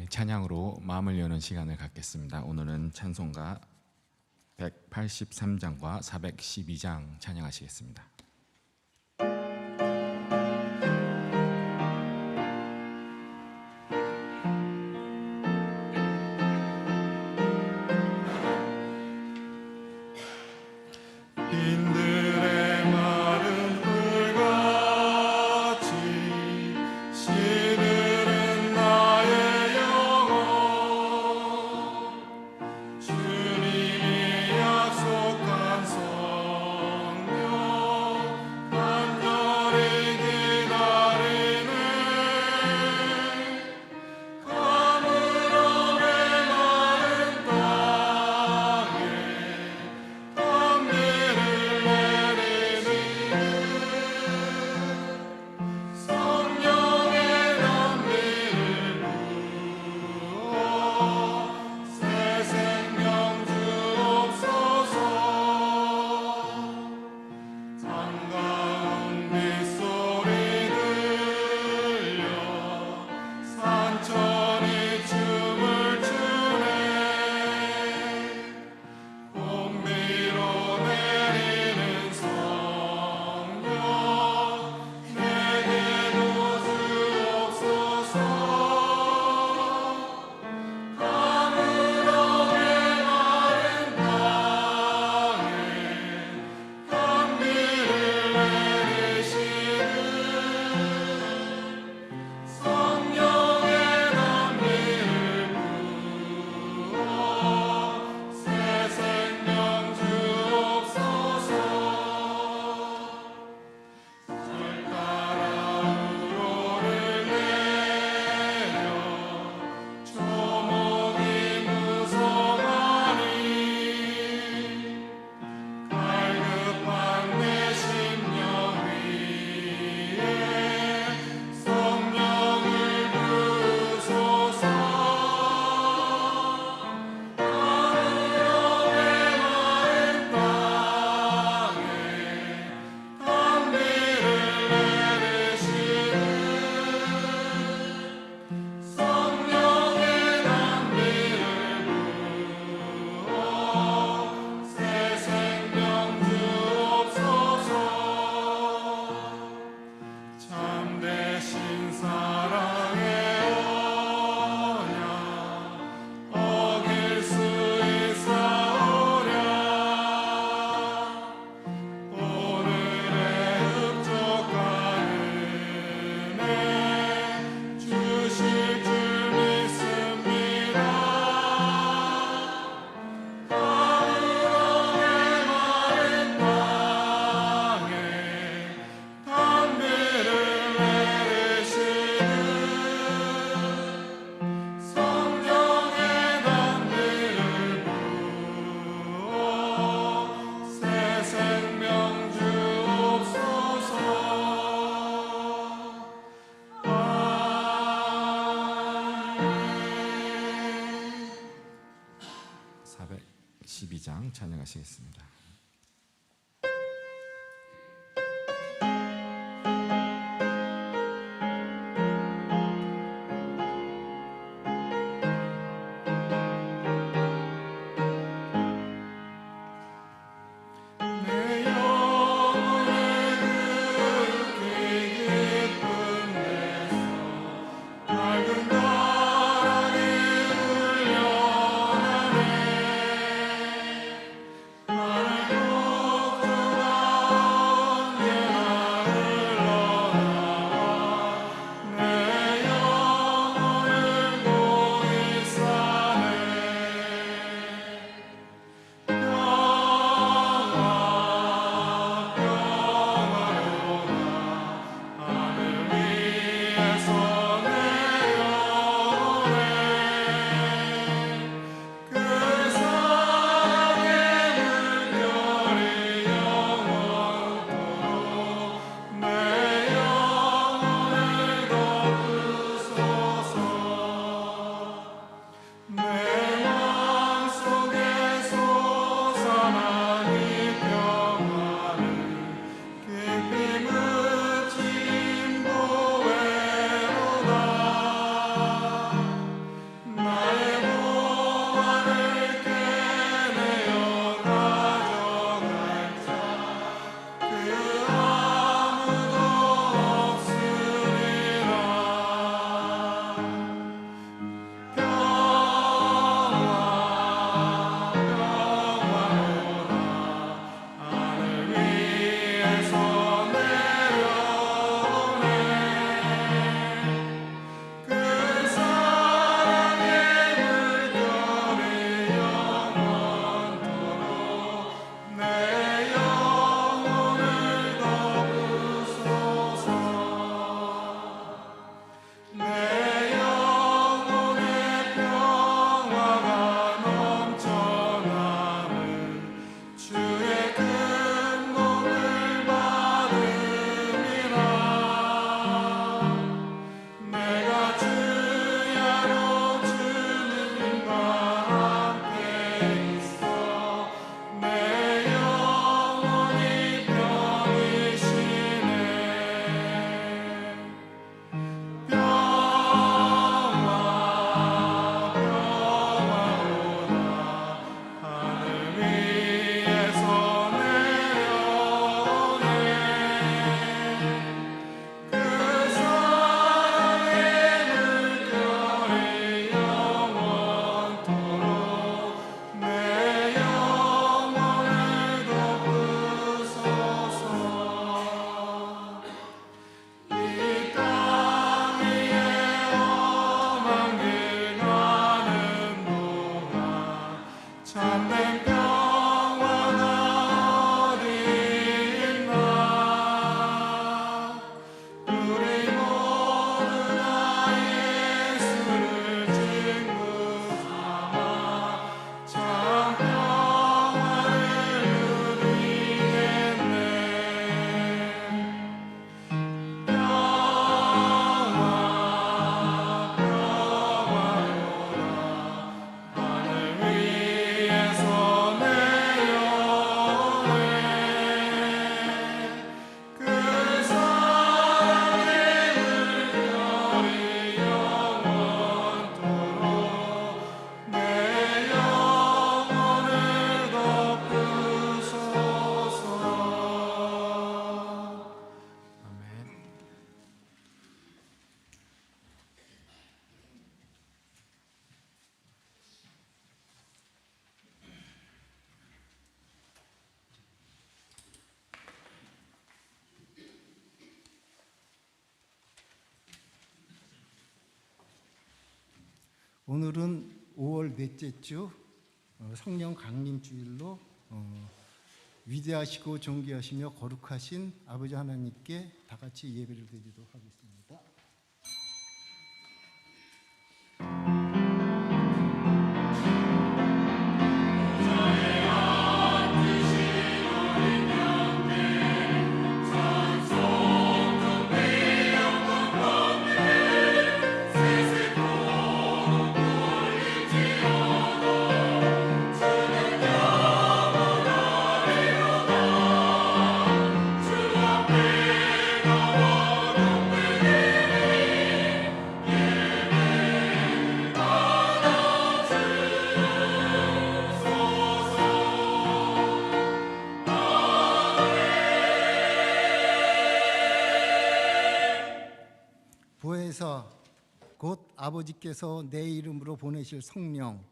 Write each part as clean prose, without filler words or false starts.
찬양으로 마음을 여는 시간을 갖겠습니다. 오늘은 찬송가 183장과 412장 찬양하시겠습니다. 찬양하시겠습니다. 나를 오늘은 5월 넷째 주 성령 강림주일로 위대하시고 존귀하시며 거룩하신 아버지 하나님께 다 같이 예배를 드리도록 하겠습니다. 보혜사 곧 아버지께서 내 이름으로 보내실 성령,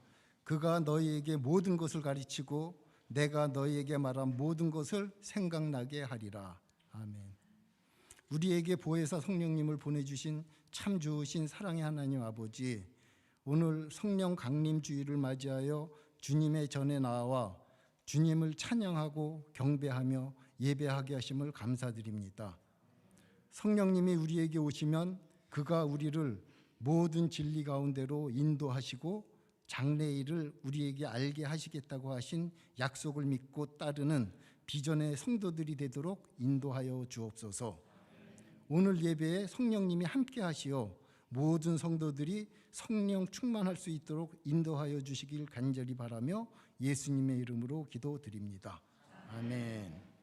그가 너희에게 모든 것을 가르치고 내가 너희에게 말한 모든 것을 생각나게 하리라. 아멘. 우리에게 보혜사 성령님을 보내주신 참 좋으신 사랑의 하나님 아버지, 오늘 성령 강림 주일을 맞이하여 주님의 전에 나와 주님을 찬양하고 경배하며 예배하게 하심을 감사드립니다. 성령님이 우리에게 오시면 그가 우리를 모든 진리 가운데로 인도하시고 장래일을 우리에게 알게 하시겠다고 하신 약속을 믿고 따르는 비전의 성도들이 되도록 인도하여 주옵소서. 오늘 예배에 성령님이 함께 하시어 모든 성도들이 성령 충만할 수 있도록 인도하여 주시길 간절히 바라며 예수님의 이름으로 기도드립니다. 아멘.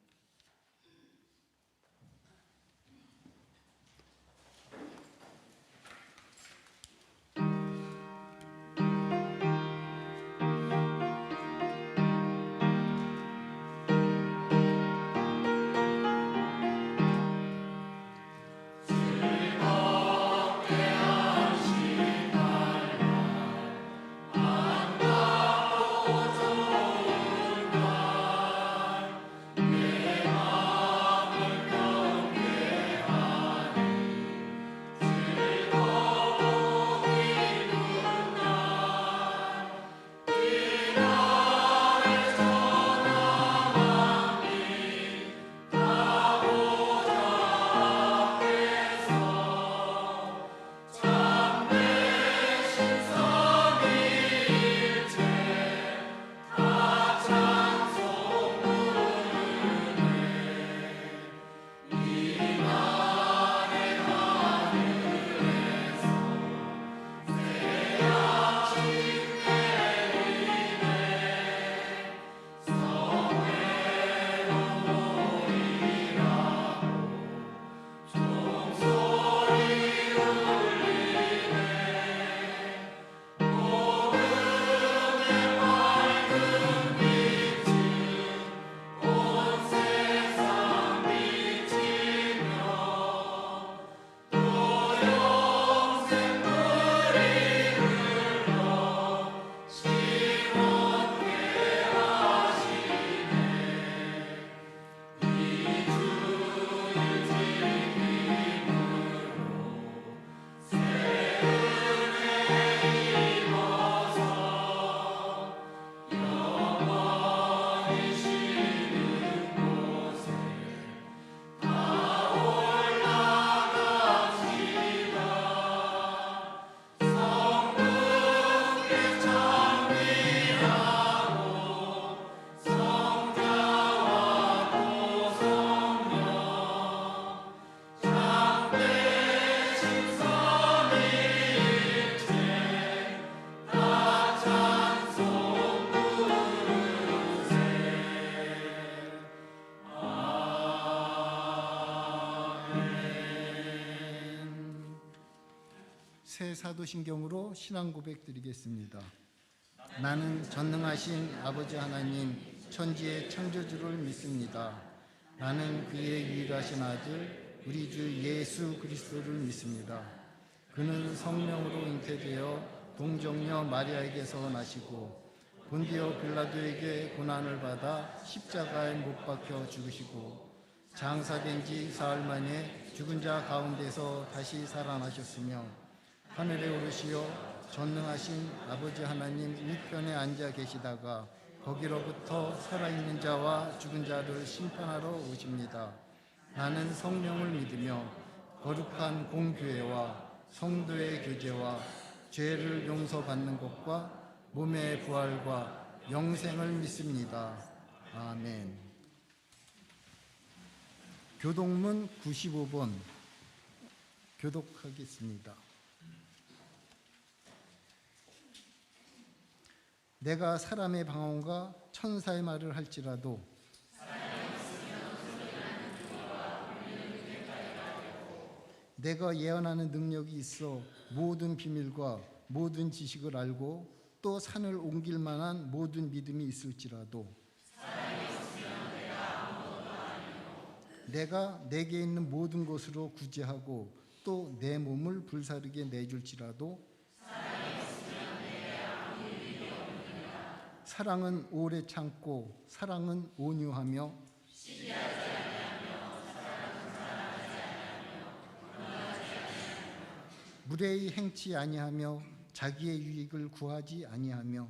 새 사도신경으로 신앙 고백 드리겠습니다. 나는 전능하신 아버지 하나님 천지의 창조주를 믿습니다. 나는 그의 유일하신 아들 우리 주 예수 그리스도를 믿습니다. 그는 성령으로 잉태되어 동정녀 마리아에게서 나시고 본디오 빌라도에게 고난을 받아 십자가에 못 박혀 죽으시고 장사된 지 사흘 만에 죽은 자 가운데서 다시 살아나셨으며 하늘에 오르시어 전능하신 아버지 하나님 우편에 앉아 계시다가 거기로부터 살아있는 자와 죽은 자를 심판하러 오십니다. 나는 성령을 믿으며 거룩한 공교회와 성도의 교제와 죄를 용서받는 것과 몸의 부활과 영생을 믿습니다. 아멘. 교독문 95번 교독하겠습니다. 내가 사람의 방언과 천사의 말을 할지라도 내가 예언하는 능력이 있어 모든 비밀과 모든 지식을 알고 또 산을 옮길 만한 모든 믿음이 있을지라도 내가 내게 있는 모든 것으로 구제하고 또 내 몸을 불사르게 내줄지라도 사랑은 오래 참고 사랑은 온유하며 무례히 행치 아니하며 자기의 유익을 구하지 아니하며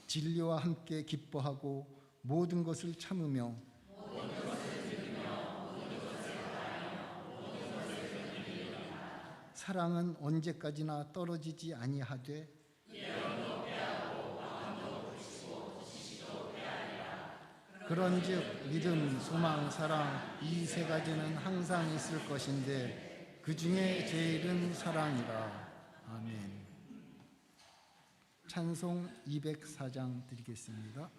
진리와 함께 기뻐하고 모든 것을 참으며 사랑은 언제까지나 떨어지지 아니하되 그런즉 믿음, 소망, 사랑 이 세 가지는 항상 있을 것인데 그 중에 제일은 사랑이라. 아멘. 찬송 204장 드리겠습니다.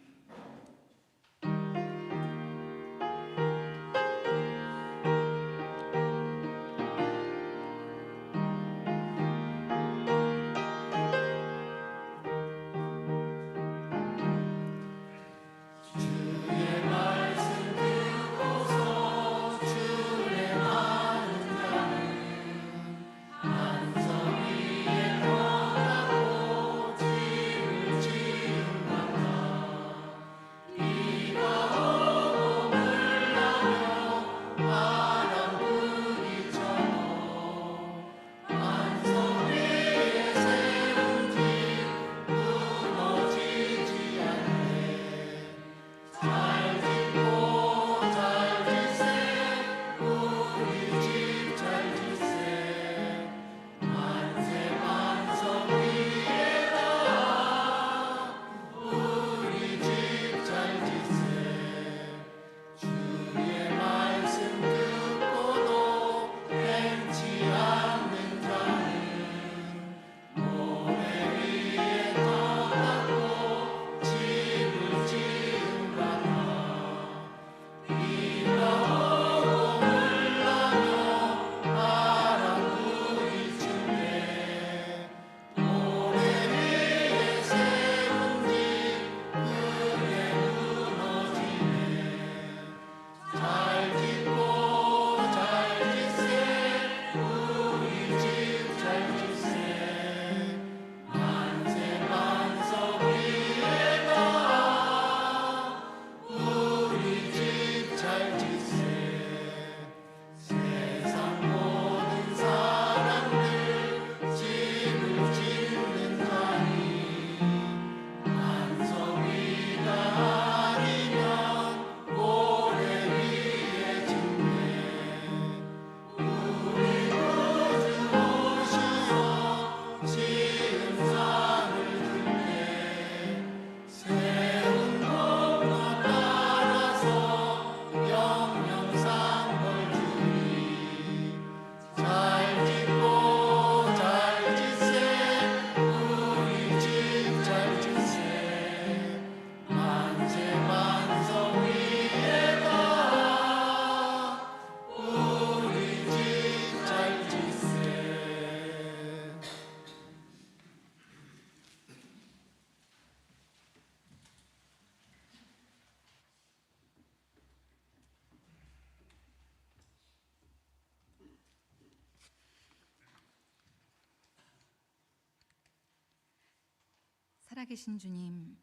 살아계신 주님,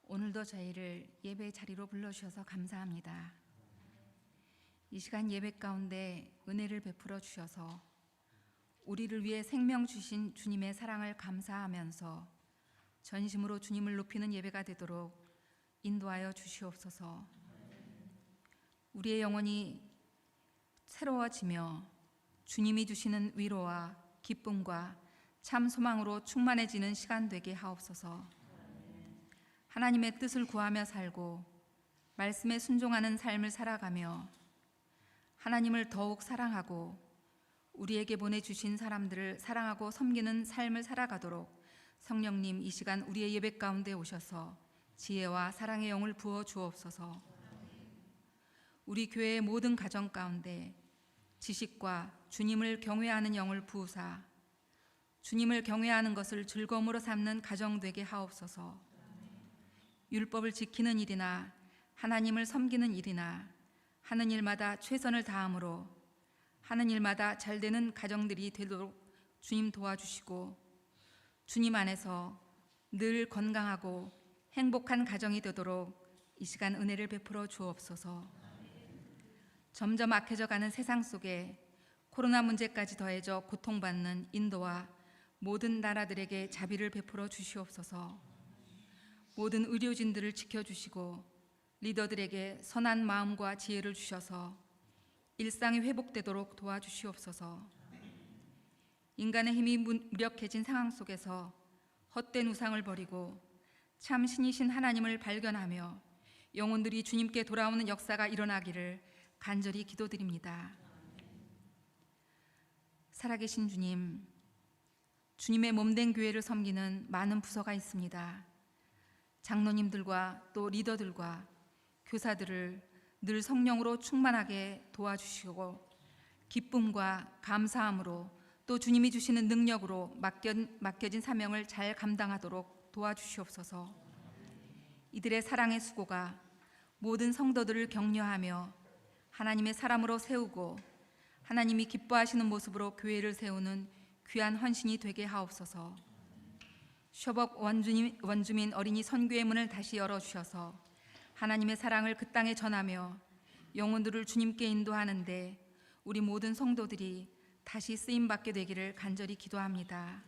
오늘도 저희를 예배 자리로 불러주셔서 감사합니다. 이 시간 예배 가운데 은혜를 베풀어 주셔서 우리를 위해 생명 주신 주님의 사랑을 감사하면서 전심으로 주님을 높이는 예배가 되도록 인도하여 주시옵소서. 우리의 영혼이 새로워지며 주님이 주시는 위로와 기쁨과 참 소망으로 충만해지는 시간 되게 하옵소서. 하나님의 뜻을 구하며 살고 말씀에 순종하는 삶을 살아가며 하나님을 더욱 사랑하고 우리에게 보내주신 사람들을 사랑하고 섬기는 삶을 살아가도록 성령님 이 시간 우리의 예배 가운데 오셔서 지혜와 사랑의 영을 부어 주옵소서. 우리 교회의 모든 가정 가운데 지식과 주님을 경외하는 영을 부으사 주님을 경외하는 것을 즐거움으로 삼는 가정 되게 하옵소서. 율법을 지키는 일이나 하나님을 섬기는 일이나 하는 일마다 최선을 다함으로 하는 일마다 잘 되는 가정들이 되도록 주님 도와주시고 주님 안에서 늘 건강하고 행복한 가정이 되도록 이 시간 은혜를 베풀어 주옵소서. 점점 악해져 가는 세상 속에 코로나 문제까지 더해져 고통받는 인도와 모든 나라들에게 자비를 베풀어 주시옵소서. 모든 의료진들을 지켜주시고 리더들에게 선한 마음과 지혜를 주셔서 일상이 회복되도록 도와주시옵소서. 인간의 힘이 무력해진 상황 속에서 헛된 우상을 버리고 참 신이신 하나님을 발견하며 영혼들이 주님께 돌아오는 역사가 일어나기를 간절히 기도드립니다. 살아계신 주님, 주님의 몸된 교회를 섬기는 많은 부서가 있습니다. 장로님들과 또 리더들과 교사들을 늘 성령으로 충만하게 도와주시고 기쁨과 감사함으로 또 주님이 주시는 능력으로 맡겨진 사명을 잘 감당하도록 도와주시옵소서. 이들의 사랑의 수고가 모든 성도들을 격려하며 하나님의 사람으로 세우고 하나님이 기뻐하시는 모습으로 교회를 세우는 귀한 헌신이 되게 하옵소서. 쇼벅 원주민 어린이 선교의 문을 다시 열어주셔서 하나님의 사랑을 그 땅에 전하며 영혼들을 주님께 인도하는데 우리 모든 성도들이 다시 쓰임받게 되기를 간절히 기도합니다.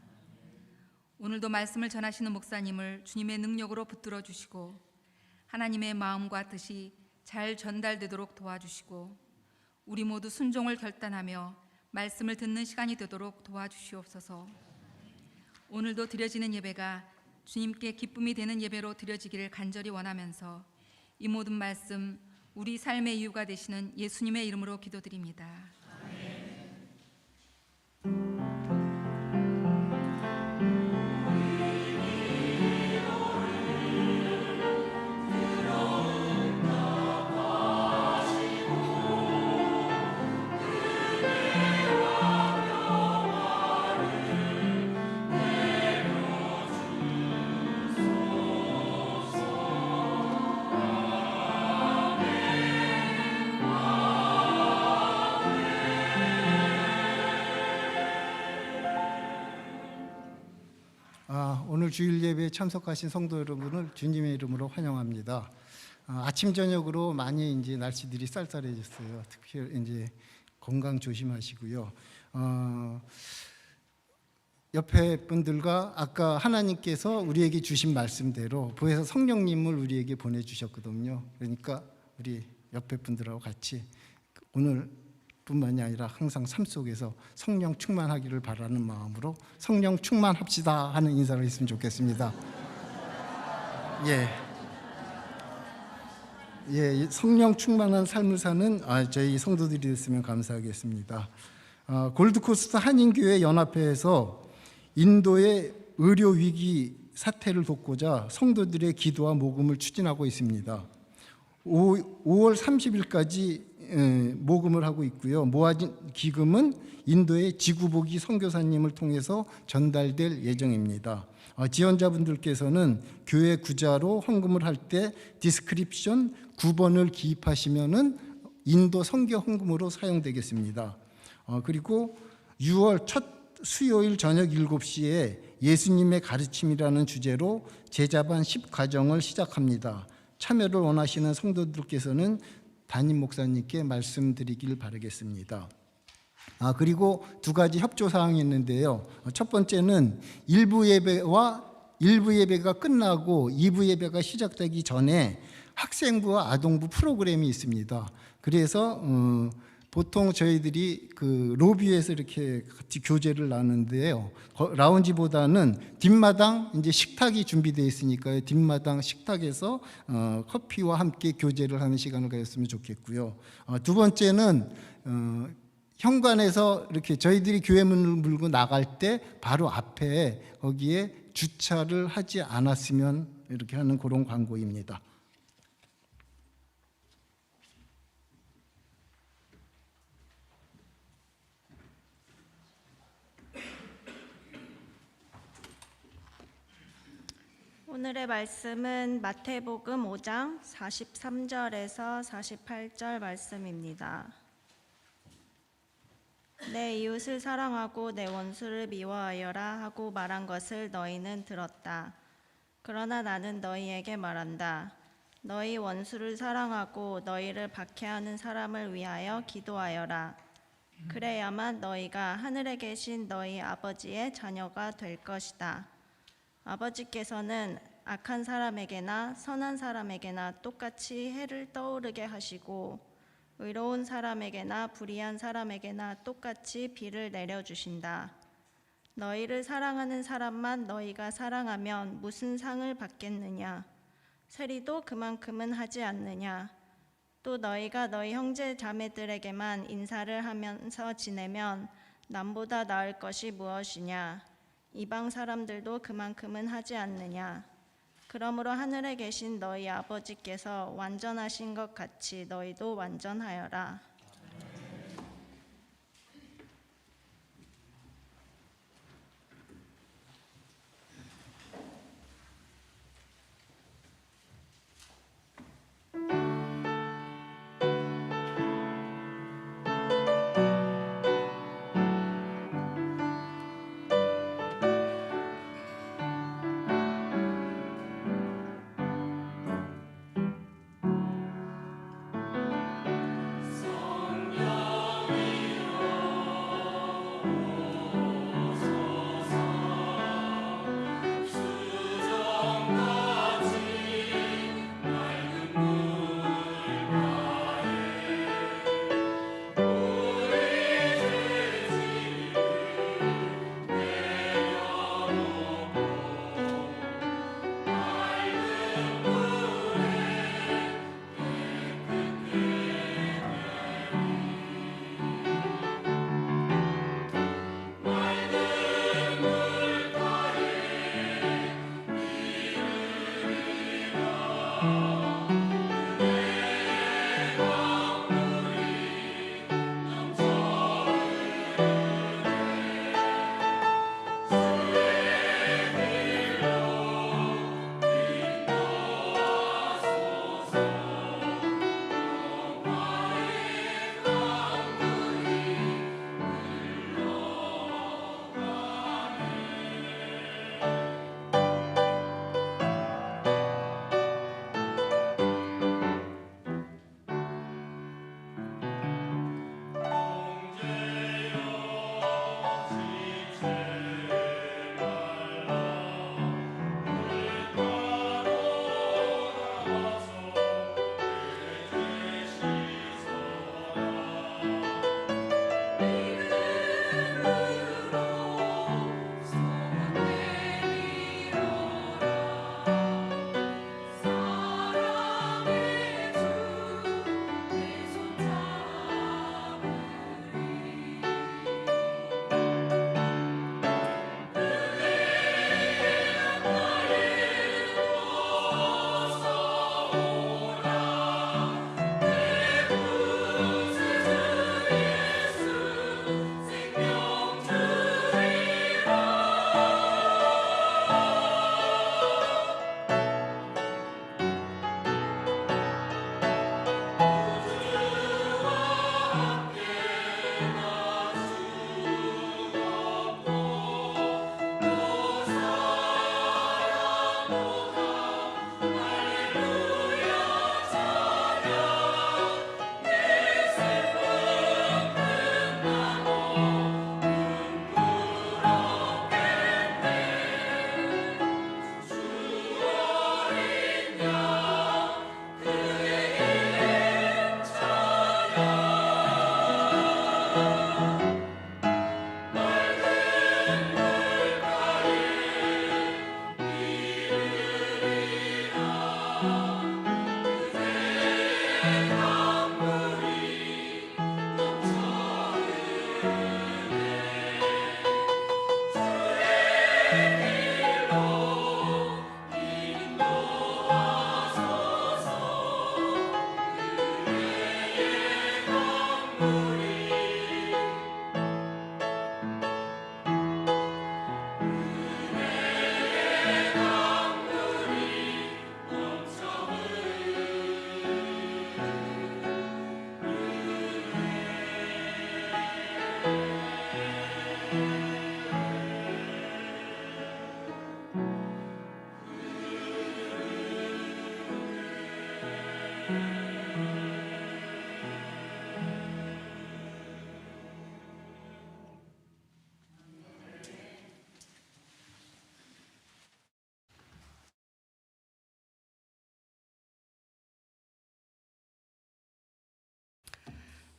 오늘도 말씀을 전하시는 목사님을 주님의 능력으로 붙들어 주시고 하나님의 마음과 뜻이 잘 전달되도록 도와주시고 우리 모두 순종을 결단하며 말씀을 듣는 시간이 되도록 도와주시옵소서. 오늘도 드려지는 예배가 주님께 기쁨이 되는 예배로 드려지기를 간절히 원하면서 이 모든 말씀 우리 삶의 이유가 되시는 예수님의 이름으로 기도드립니다. 오늘 주일 예배에 참석하신 성도 여러분을 주님의 이름으로 환영합니다. 아침 저녁으로 많이 이제 날씨들이 쌀쌀해졌어요. 특히 이제 건강 조심하시고요. 옆에 분들과 아까 하나님께서 우리에게 주신 말씀대로 부에서 성령님을 우리에게 보내주셨거든요. 그러니까 우리 옆에 분들하고 같이 오늘 뿐만이 아니라 항상 삶 속에서 성령 충만하기를 바라는 마음으로 성령 충만합시다 하는 인사를 했으면 좋겠습니다. 성령 충만한 삶을 사는 저희 성도들이 됐으면 감사하겠습니다. 골드코스트 한인교회 연합회에서 인도의 의료 위기 사태를 돕고자 성도들의 기도와 모금을 추진하고 있습니다. 5월 30일까지 모금을 하고 있고요. 모아진 기금은 인도의 지구보기 선교사님을 통해서 전달될 예정입니다. 지원자분들께서는 교회 구자로 헌금을 할 때 디스크립션 9번을 기입하시면은 인도 선교 헌금으로 사용되겠습니다. 그리고 6월 첫 수요일 저녁 7시에 예수님의 가르침이라는 주제로 제자반 10과정을 시작합니다. 참여를 원하시는 성도들께서는 담임 목사님께 말씀드리길 바라겠습니다. 그리고 두 가지 협조 사항이 있는데요. 첫 번째는 일부 예배가 끝나고 2부 예배가 시작되기 전에 학생부와 아동부 프로그램이 있습니다. 그래서 보통 저희들이 그 로비에서 이렇게 같이 교제를 나누는데요. 라운지보다는 뒷마당 이제 식탁이 준비되어 있으니까요. 뒷마당 식탁에서 커피와 함께 교제를 하는 시간을 가졌으면 좋겠고요. 두 번째는 현관에서 이렇게 저희들이 교회 문을 물고 나갈 때 바로 앞에 거기에 주차를 하지 않았으면 이렇게 하는 그런 광고입니다. 오늘의 말씀은 마태복음 5장 43절에서 48절 말씀입니다. 내 이웃을 사랑하고 내 원수를 미워하여라 하고 말한 것을 너희는 들었다. 그러나 나는 너희에게 말한다. 너희 원수를 사랑하고 너희를 박해하는 사람을 위하여 기도하여라. 그래야만 너희가 하늘에 계신 너희 아버지의 자녀가 될 것이다. 아버지께서는 악한 사람에게나 선한 사람에게나 똑같이 해를 떠오르게 하시고 의로운 사람에게나 불의한 사람에게나 똑같이 비를 내려주신다. 너희를 사랑하는 사람만 너희가 사랑하면 무슨 상을 받겠느냐? 세리도 그만큼은 하지 않느냐? 또 너희가 너희 형제 자매들에게만 인사를 하면서 지내면 남보다 나을 것이 무엇이냐? 이방 사람들도 그만큼은 하지 않느냐? 그러므로 하늘에 계신 너희 아버지께서 완전하신 것 같이 너희도 완전하여라.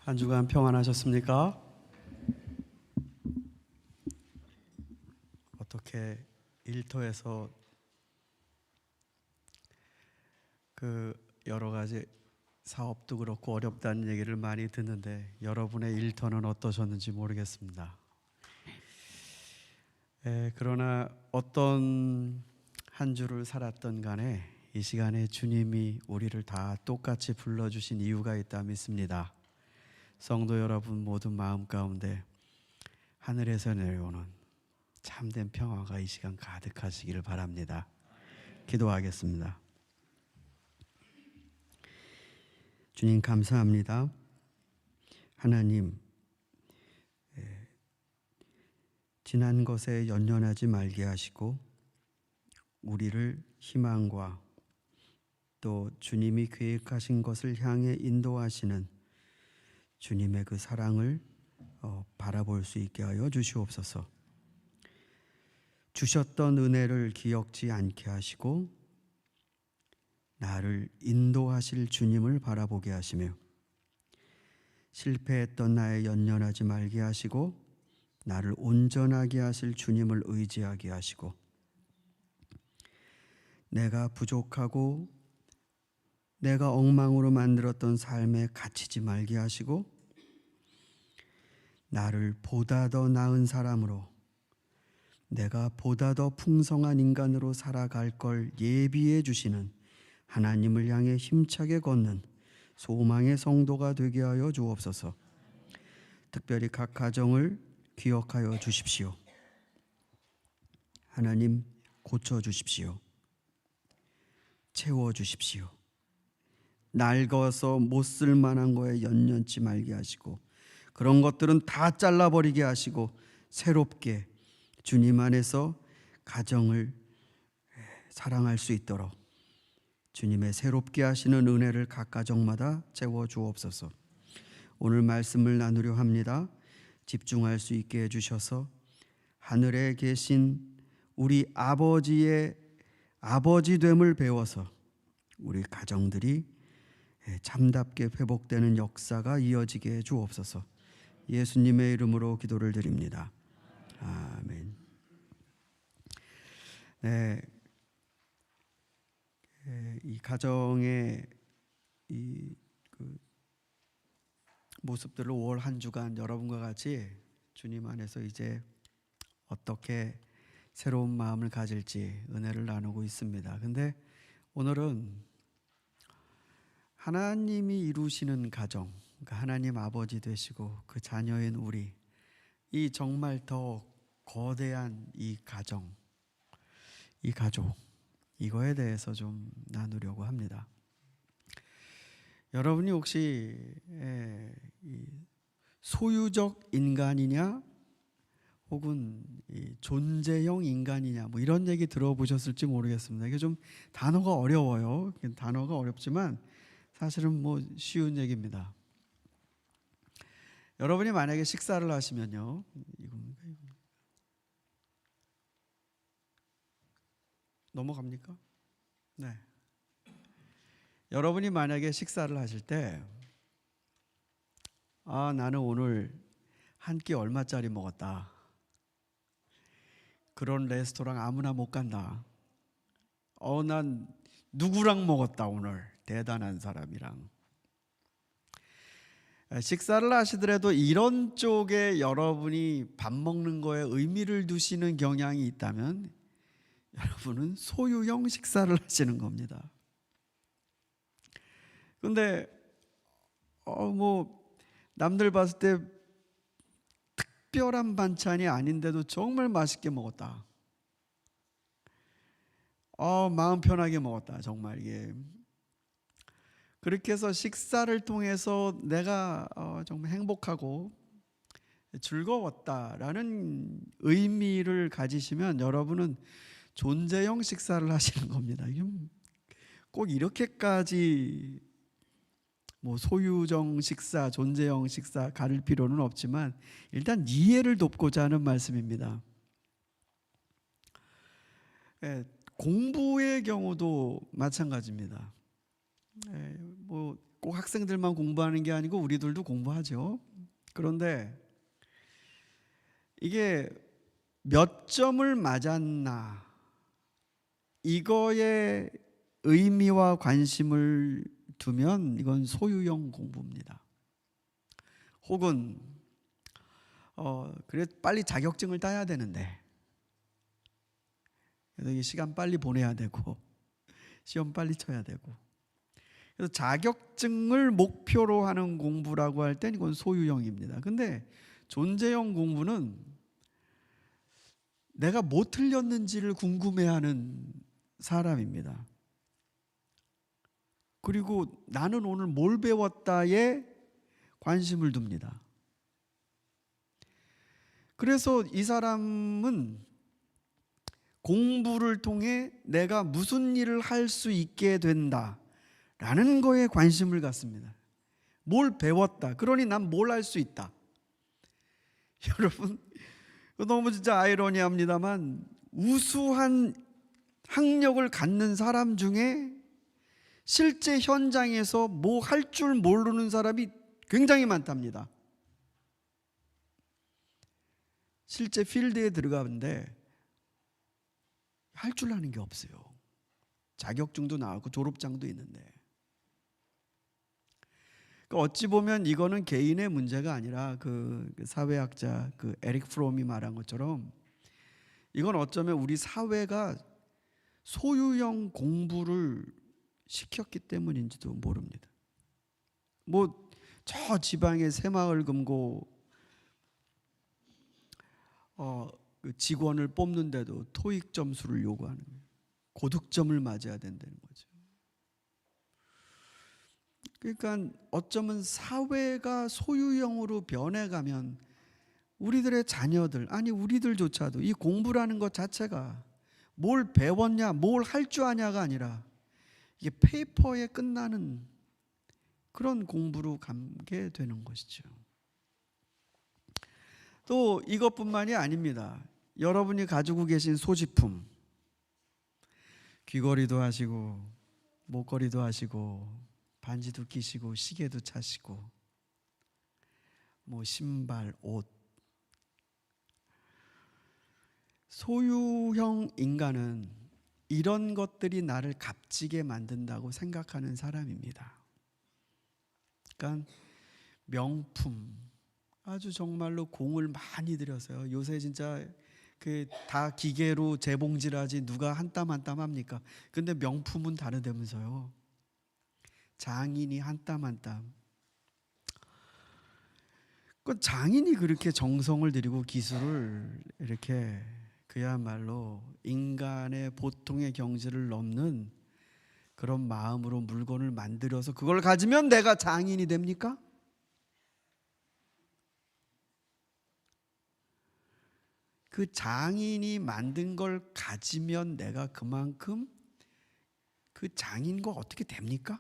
한 주간 평안하셨습니까? 어떻게 일터에서 여러 가지 사업도 그렇고 어렵다는 얘기를 많이 듣는데 여러분의 일터는 어떠셨는지 모르겠습니다. 그러나 어떤 한 주를 살았던 간에 이 시간에 주님이 우리를 다 똑같이 불러주신 이유가 있다 믿습니다. 성도 여러분 모든 마음 가운데 하늘에서 내려오는 참된 평화가 이 시간 가득하시기를 바랍니다. 기도하겠습니다. 주님 감사합니다. 하나님, 지난 것에 연연하지 말게 하시고 우리를 희망과 또 주님이 계획하신 것을 향해 인도하시는 주님의 그 사랑을 바라볼 수 있게 하여 주시옵소서. 주셨던 은혜를 기억지 않게 하시고 나를 인도하실 주님을 바라보게 하시며 실패했던 나에 연연하지 말게 하시고 나를 온전하게 하실 주님을 의지하게 하시고 내가 부족하고 내가 엉망으로 만들었던 삶에 갇히지 말게 하시고 나를 보다 더 나은 사람으로 내가 보다 더 풍성한 인간으로 살아갈 걸 예비해 주시는 하나님을 향해 힘차게 걷는 소망의 성도가 되게 하여 주옵소서. 특별히 각 가정을 기억하여 주십시오. 하나님 고쳐 주십시오. 채워 주십시오. 낡아서 못 쓸 만한 거에 연연치 말게 하시고 그런 것들은 다 잘라버리게 하시고 새롭게 주님 안에서 가정을 사랑할 수 있도록 주님의 새롭게 하시는 은혜를 각 가정마다 채워 주옵소서. 오늘 말씀을 나누려 합니다. 집중할 수 있게 해주셔서 하늘에 계신 우리 아버지의 아버지됨을 배워서 우리 가정들이 참답게 회복되는 역사가 이어지게 해 주옵소서. 예수님의 이름으로 기도를 드립니다. 아멘. 네, 이 가정의 모습들을 5월 한 주간 여러분과 같이 주님 안에서 이제 어떻게 새로운 마음을 가질지 은혜를 나누고 있습니다. 근데 오늘은 하나님이 이루시는 가정, 그러니까 하나님 아버지 되시고 그 자녀인 우리, 이 정말 더 거대한 이 가정, 이 가족, 이거에 대해서 좀 나누려고 합니다. 여러분이 혹시 소유적 인간이냐 혹은 존재형 인간이냐 뭐 이런 얘기 들어보셨을지 모르겠습니다. 이게 좀 단어가 어려워요. 단어가 어렵지만 사실은 뭐 쉬운 얘기입니다. 여러분이 만약에 식사를 하시면요, 넘어갑니까? 네. 여러분이 만약에 식사를 하실 때, 나는 오늘 한 끼 얼마짜리 먹었다. 그런 레스토랑 아무나 못 간다. 난 누구랑 먹었다 오늘. 대단한 사람이랑. 식사를 하시더라도 이런 쪽에 여러분이 밥 먹는 거에 의미를 두시는 경향이 있다면 여러분은 소유형 식사를 하시는 겁니다. 근데 뭐 남들 봤을 때 특별한 반찬이 아닌데도 정말 맛있게 먹었다. 마음 편하게 먹었다. 정말 이게 그렇게 해서 식사를 통해서 내가 정말 행복하고 즐거웠다라는 의미를 가지시면 여러분은 존재형 식사를 하시는 겁니다. 꼭 이렇게까지 뭐 소유적 식사, 존재형 식사 가릴 필요는 없지만 일단 이해를 돕고자 하는 말씀입니다. 공부의 경우도 마찬가지입니다. 뭐 꼭 학생들만 공부하는 게 아니고 우리들도 공부하죠. 그런데 이게 몇 점을 맞았나 이거에 의미와 관심을 두면 이건 소유형 공부입니다. 혹은 그래 빨리 자격증을 따야 되는데 그래서 시간 빨리 보내야 되고 시험 빨리 쳐야 되고 그래서 자격증을 목표로 하는 공부라고 할 땐 이건 소유형입니다. 근데 존재형 공부는 내가 뭐 틀렸는지를 궁금해하는 사람입니다. 그리고 나는 오늘 뭘 배웠다에 관심을 둡니다. 그래서 이 사람은 공부를 통해 내가 무슨 일을 할 수 있게 된다라는 거에 관심을 갖습니다. 뭘 배웠다. 그러니 난 뭘 할 수 있다. 여러분, 너무 진짜 아이러니합니다만 우수한 학력을 갖는 사람 중에 실제 현장에서 뭐 할 줄 모르는 사람이 굉장히 많답니다. 실제 필드에 들어가는데 할 줄 아는 게 없어요. 자격증도 나왔고 졸업장도 있는데. 그러니까 어찌 보면 이거는 개인의 문제가 아니라 그 사회학자 그 에릭 프롬이 말한 것처럼 이건 어쩌면 우리 사회가 소유형 공부를 시켰기 때문인지도 모릅니다. 뭐 저 지방의 새마을 금고 그 직원을 뽑는데도 토익 점수를 요구하는 거예요. 고득점을 맞아야 된다는 거죠. 그러니까 어쩌면 사회가 소유형으로 변해가면 우리들의 자녀들 아니 우리들조차도 이 공부라는 것 자체가 뭘 배웠냐 뭘 할 줄 아냐가 아니라 이게 페이퍼에 끝나는 그런 공부로 가게 되는 것이죠. 또 이것뿐만이 아닙니다. 여러분이 가지고 계신 소지품 귀걸이도 하시고 목걸이도 하시고 반지도 끼시고 시계도 차시고 뭐 신발, 옷 소유형 인간은 이런 것들이 나를 값지게 만든다고 생각하는 사람입니다. 그러니까 명품 아주 정말로 공을 많이 들여서요. 요새 진짜 그 다 기계로 재봉질하지 누가 한 땀 한 땀 합니까? 근데 명품은 다르다면서요. 장인이 한 땀 한 땀. 그 장인이 그렇게 정성을 들이고 기술을 이렇게 그야말로 인간의 보통의 경지를 넘는 그런 마음으로 물건을 만들어서 그걸 가지면 내가 장인이 됩니까? 그 장인이 만든 걸 가지면 내가 그만큼 그 장인과 어떻게 됩니까?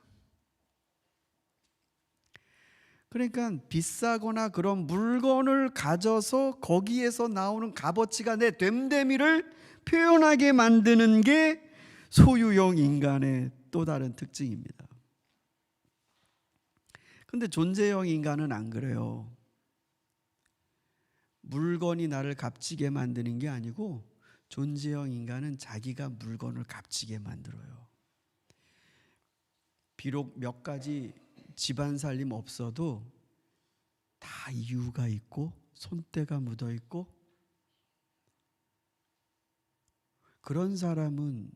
그러니까 비싸거나 그런 물건을 가져서 거기에서 나오는 값어치가 내 됨됨이를 표현하게 만드는 게 소유형 인간의 또 다른 특징입니다. 근데 존재형 인간은 안 그래요. 물건이 나를 값지게 만드는 게 아니고 존재형 인간은 자기가 물건을 값지게 만들어요. 비록 몇 가지 집안 살림 없어도 다 이유가 있고 손때가 묻어 있고, 그런 사람은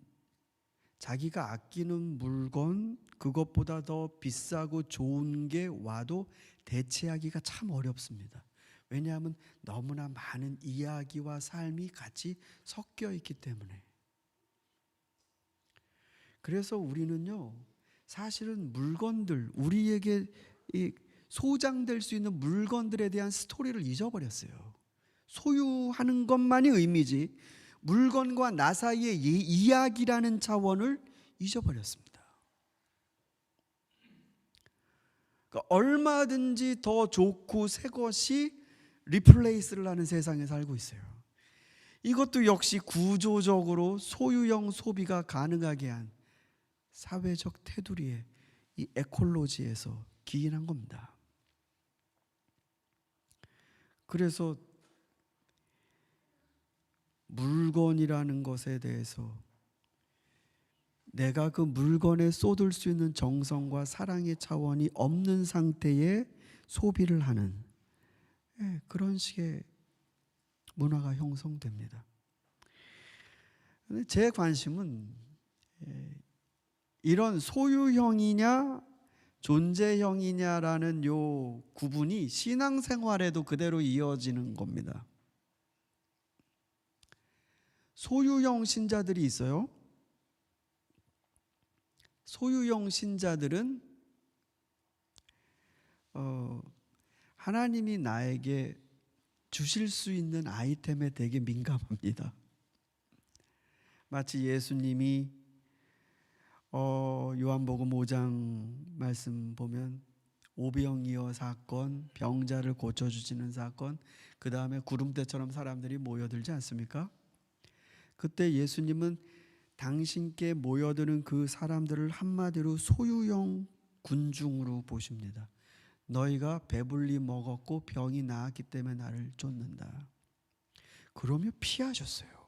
자기가 아끼는 물건, 그것보다 더 비싸고 좋은 게 와도 대체하기가 참 어렵습니다. 왜냐하면 너무나 많은 이야기와 삶이 같이 섞여 있기 때문에. 그래서 우리는요, 사실은 물건들, 우리에게 소장될 수 있는 물건들에 대한 스토리를 잊어버렸어요. 소유하는 것만이 의미지 물건과 나 사이의 이야기라는 차원을 잊어버렸습니다. 그러니까 얼마든지 더 좋고 새 것이 리플레이스를 하는 세상에 살고 있어요. 이것도 역시 구조적으로 소유형 소비가 가능하게 한 사회적 테두리의 이 에콜로지에서 기인한 겁니다. 그래서 물건이라는 것에 대해서 내가 그 물건에 쏟을 수 있는 정성과 사랑의 차원이 없는 상태의 소비를 하는 그런 식의 문화가 형성됩니다. 제 관심은 이런 소유형이냐 존재형이냐라는 요 구분이 신앙생활에도 그대로 이어지는 겁니다. 소유형 신자들이 있어요. 소유형 신자들은 하나님이 나에게 주실 수 있는 아이템에 되게 민감합니다. 마치 예수님이 요한복음 5장 말씀 보면 오병이어 사건, 병자를 고쳐주시는 사건, 그 다음에 구름대처럼 사람들이 모여들지 않습니까? 그때 예수님은 당신께 모여드는 그 사람들을 한마디로 소유형 군중으로 보십니다. 너희가 배불리 먹었고 병이 나았기 때문에 나를 쫓는다. 그러며 피하셨어요.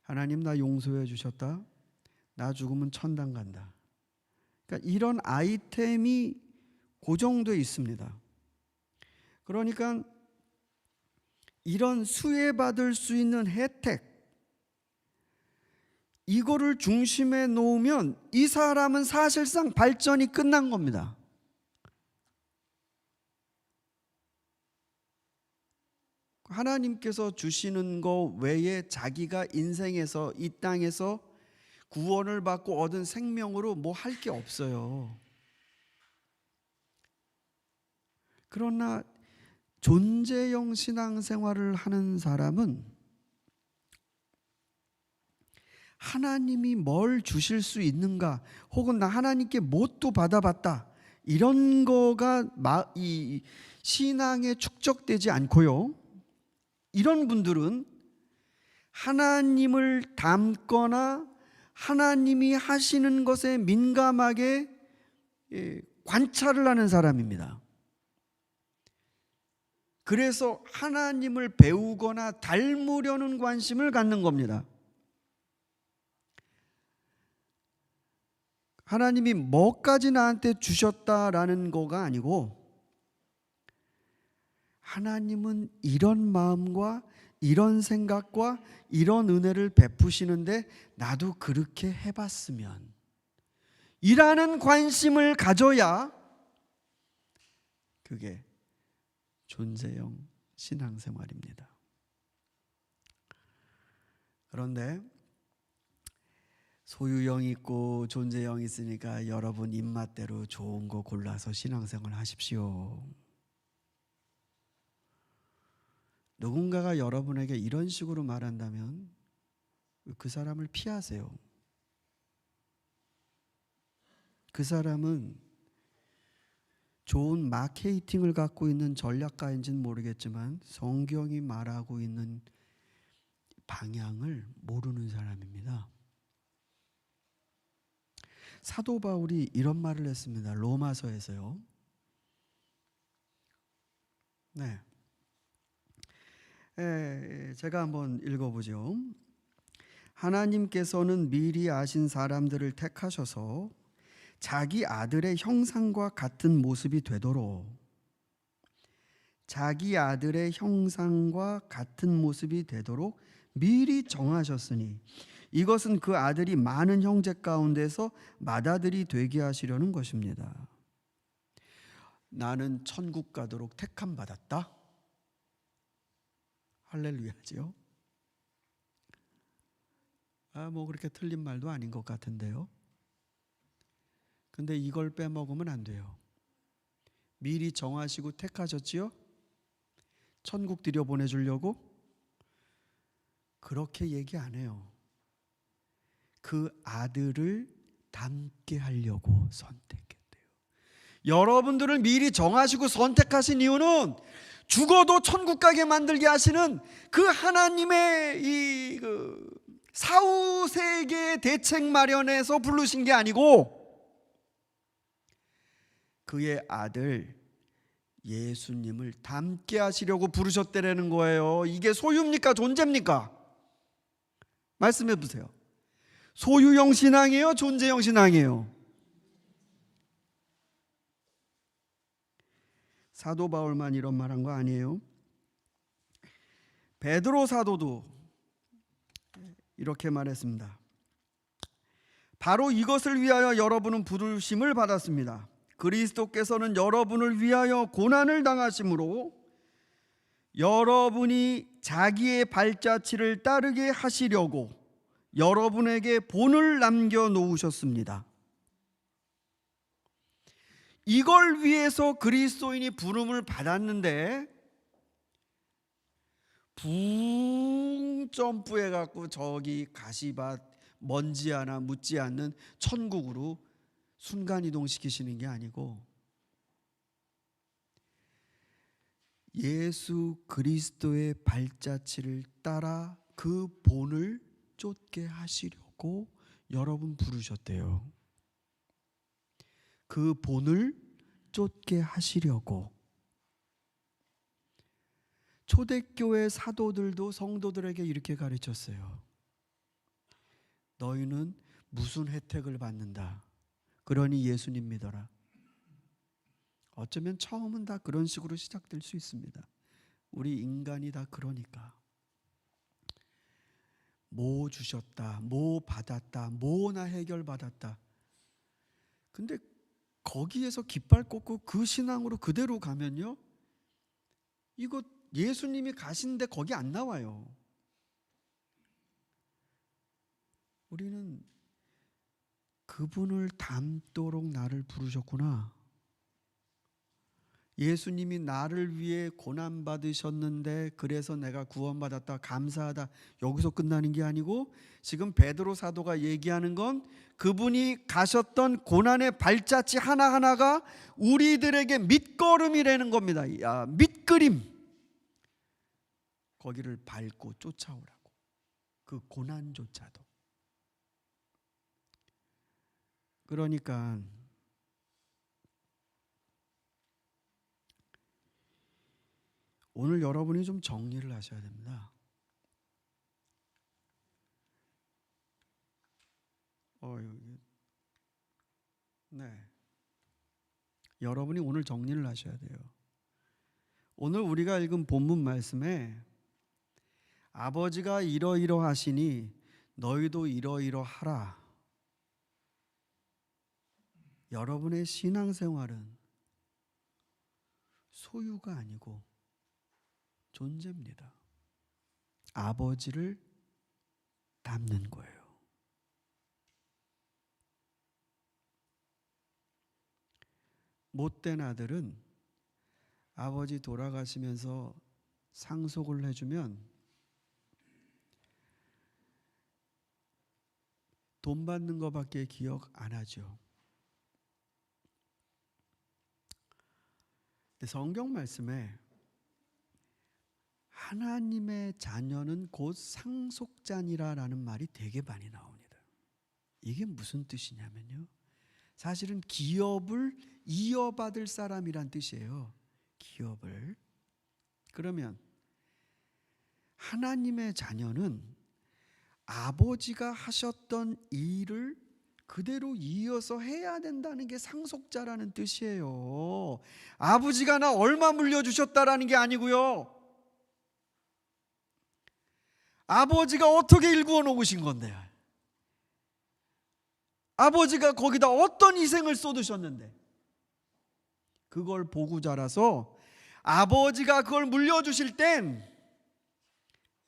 하나님 나 용서해 주셨다. 나 죽으면 천당 간다. 그러니까 이런 아이템이 고정되어 있습니다. 그러니까 이런 수혜받을 수 있는 혜택, 이거를 중심에 놓으면 이 사람은 사실상 발전이 끝난 겁니다. 하나님께서 주시는 것 외에 자기가 인생에서 이 땅에서 구원을 받고 얻은 생명으로 뭐 할 게 없어요. 그러나 존재형 신앙생활을 하는 사람은 하나님이 뭘 주실 수 있는가, 혹은 나 하나님께 뭣도 받아봤다, 이런 거가 이 신앙에 축적되지 않고요. 이런 분들은 하나님을 닮거나 하나님이 하시는 것에 민감하게 관찰을 하는 사람입니다. 그래서 하나님을 배우거나 닮으려는 관심을 갖는 겁니다. 하나님이 뭐까지 나한테 주셨다라는 거가 아니고, 하나님은 이런 마음과 이런 생각과 이런 은혜를 베푸시는데 나도 그렇게 해봤으면 이라는 관심을 가져야 그게 존재형 신앙생활입니다. 그런데 소유형 있고 존재형 있으니까 여러분 입맛대로 좋은 거 골라서 신앙생활 하십시오. 누군가가 여러분에게 이런 식으로 말한다면 그 사람을 피하세요. 그 사람은 좋은 마케팅을 갖고 있는 전략가인지는 모르겠지만 성경이 말하고 있는 방향을 모르는 사람입니다. 사도 바울이 이런 말을 했습니다. 로마서에서요. 네. 제가 한번 읽어보죠. 하나님께서는 미리 아신 사람들을 택하셔서 자기 아들의 형상과 같은 모습이 되도록, 자기 아들의 형상과 같은 모습이 되도록 미리 정하셨으니 이것은 그 아들이 많은 형제 가운데서 맏아들이 되게 하시려는 것입니다. 나는 천국 가도록 택함 받았다. 할렐루야지요. 뭐 그렇게 틀린 말도 아닌 것 같은데요. 근데 이걸 빼먹으면 안 돼요. 미리 정하시고 택하셨지요? 천국 들여보내주려고? 그렇게 얘기 안 해요. 그 아들을 닮게 하려고 선택했대요. 여러분들을 미리 정하시고 선택하신 이유는 죽어도 천국 가게 만들게 하시는 그 하나님의 사후세계의 대책 마련에서 부르신 게 아니고 그의 아들 예수님을 닮게 하시려고 부르셨다라는 거예요. 이게 소유입니까? 존재입니까? 말씀해 보세요. 소유형 신앙이에요? 존재형 신앙이에요? 사도 바울만 이런 말한 거 아니에요? 베드로 사도도 이렇게 말했습니다. 바로 이것을 위하여 여러분은 부르심을 받았습니다. 그리스도께서는 여러분을 위하여 고난을 당하심으로 여러분이 자기의 발자취를 따르게 하시려고 여러분에게 본을 남겨놓으셨습니다. 이걸 위해서 그리스도인이 부름을 받았는데 붕 점프해갖고 저기 가시밭 먼지 하나 묻지 않는 천국으로 순간이동시키시는 게 아니고 예수 그리스도의 발자취를 따라 그 본을 쫓게 하시려고 여러분 부르셨대요. 그 본을 쫓게 하시려고. 초대교회 사도들도 성도들에게 이렇게 가르쳤어요. 너희는 무슨 혜택을 받는다. 그러니 예수님 믿어라. 어쩌면 처음은 다 그런 식으로 시작될 수 있습니다. 우리 인간이 다 그러니까. 뭐 주셨다, 뭐 받았다, 뭐나 해결받았다. 근데 거기에서 깃발 꽂고 그 신앙으로 그대로 가면요, 이거 예수님이 가신데 거기 안 나와요. 우리는 그분을 닮도록 나를 부르셨구나. 예수님이 나를 위해 고난받으셨는데 그래서 내가 구원받았다, 감사하다, 여기서 끝나는 게 아니고 지금 베드로 사도가 얘기하는 건 그분이 가셨던 고난의 발자취 하나하나가 우리들에게 밑거름이라는 겁니다. 밑그림. 거기를 밟고 쫓아오라고. 그 고난조차도. 그러니까 오늘 여러분이 좀 정리를 하셔야 됩니다. 여러분이 오늘 정리를 하셔야 돼요. 오늘 우리가 읽은 본문 말씀에 아버지가 이러이러하시니 너희도 이러이러하라. 여러분의 신앙생활은 소유가 아니고 존재입니다. 아버지를 닮는 거예요. 못된 아들은 아버지 돌아가시면서 상속을 해주면 돈 받는 것밖에 기억 안 하죠. 근데 성경 말씀에 하나님의 자녀는 곧 상속자니라라는 말이 되게 많이 나옵니다. 이게 무슨 뜻이냐면요, 사실은 기업을 이어받을 사람이란 뜻이에요. 기업을. 그러면 하나님의 자녀는 아버지가 하셨던 일을 그대로 이어서 해야 된다는 게 상속자라는 뜻이에요. 아버지가 나 얼마 물려주셨다라는 게 아니고요. 아버지가 어떻게 일구어 놓으신 건데, 아버지가 거기다 어떤 희생을 쏟으셨는데, 그걸 보고 자라서 아버지가 그걸 물려주실 땐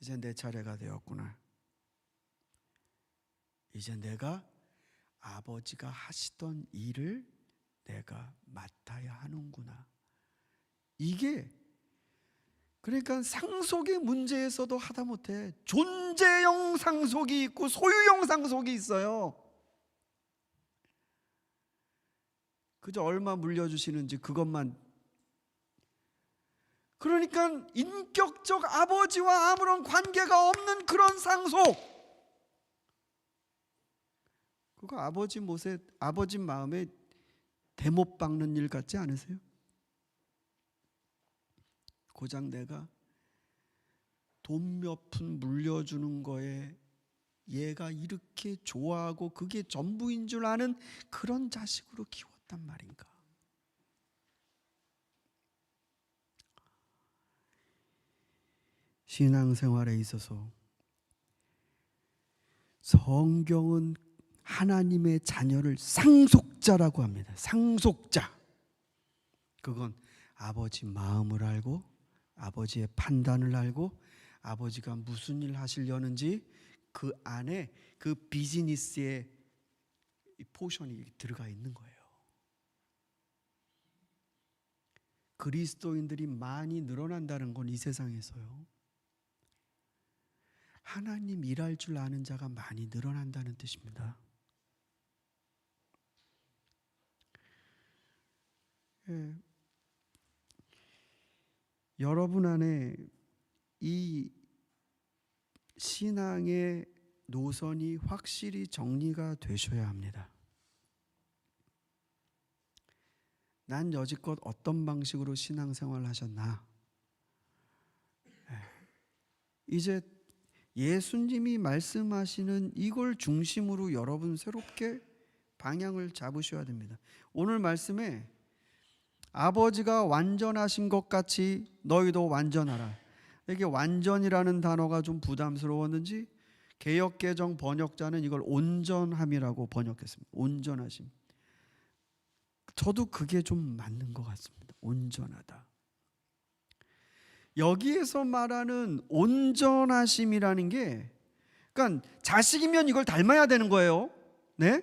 이제 내 차례가 되었구나. 이제 내가 아버지가 하시던 일을 내가 맡아야 하는구나. 이게 그러니까 상속의 문제에서도 하다못해 존재형 상속이 있고 소유형 상속이 있어요. 그저 얼마 물려주시는지 그것만. 그러니까 인격적 아버지와 아무런 관계가 없는 그런 상속, 그거 아버지 마음에 대못 박는 일 같지 않으세요? 고작 내가 돈 몇 푼 물려주는 거에 얘가 이렇게 좋아하고 그게 전부인 줄 아는 그런 자식으로 키웠단 말인가. 신앙생활에 있어서 성경은 하나님의 자녀를 상속자라고 합니다. 상속자. 그건 아버지 마음을 알고 아버지의 판단을 알고 아버지가 무슨 일 하시려는지 그 안에 그 비즈니스의 포션이 들어가 있는 거예요. 그리스도인들이 많이 늘어난다는 건 이 세상에서요, 하나님 일할 줄 아는 자가 많이 늘어난다는 뜻입니다. 예. 여러분 안에 이 신앙의 노선이 확실히 정리가 되셔야 합니다. 난 여지껏 어떤 방식으로 신앙생활을 하셨나? 이제 예수님이 말씀하시는 이걸 중심으로 여러분 새롭게 방향을 잡으셔야 됩니다. 오늘 말씀에 아버지가 완전하신 것 같이 너희도 완전하라. 이게 완전이라는 단어가 좀 부담스러웠는지 개역개정 번역자는 이걸 온전함이라고 번역했습니다. 온전하심. 저도 그게 좀 맞는 것 같습니다. 온전하다. 여기에서 말하는 온전하심이라는 게, 그러니까 자식이면 이걸 닮아야 되는 거예요. 네?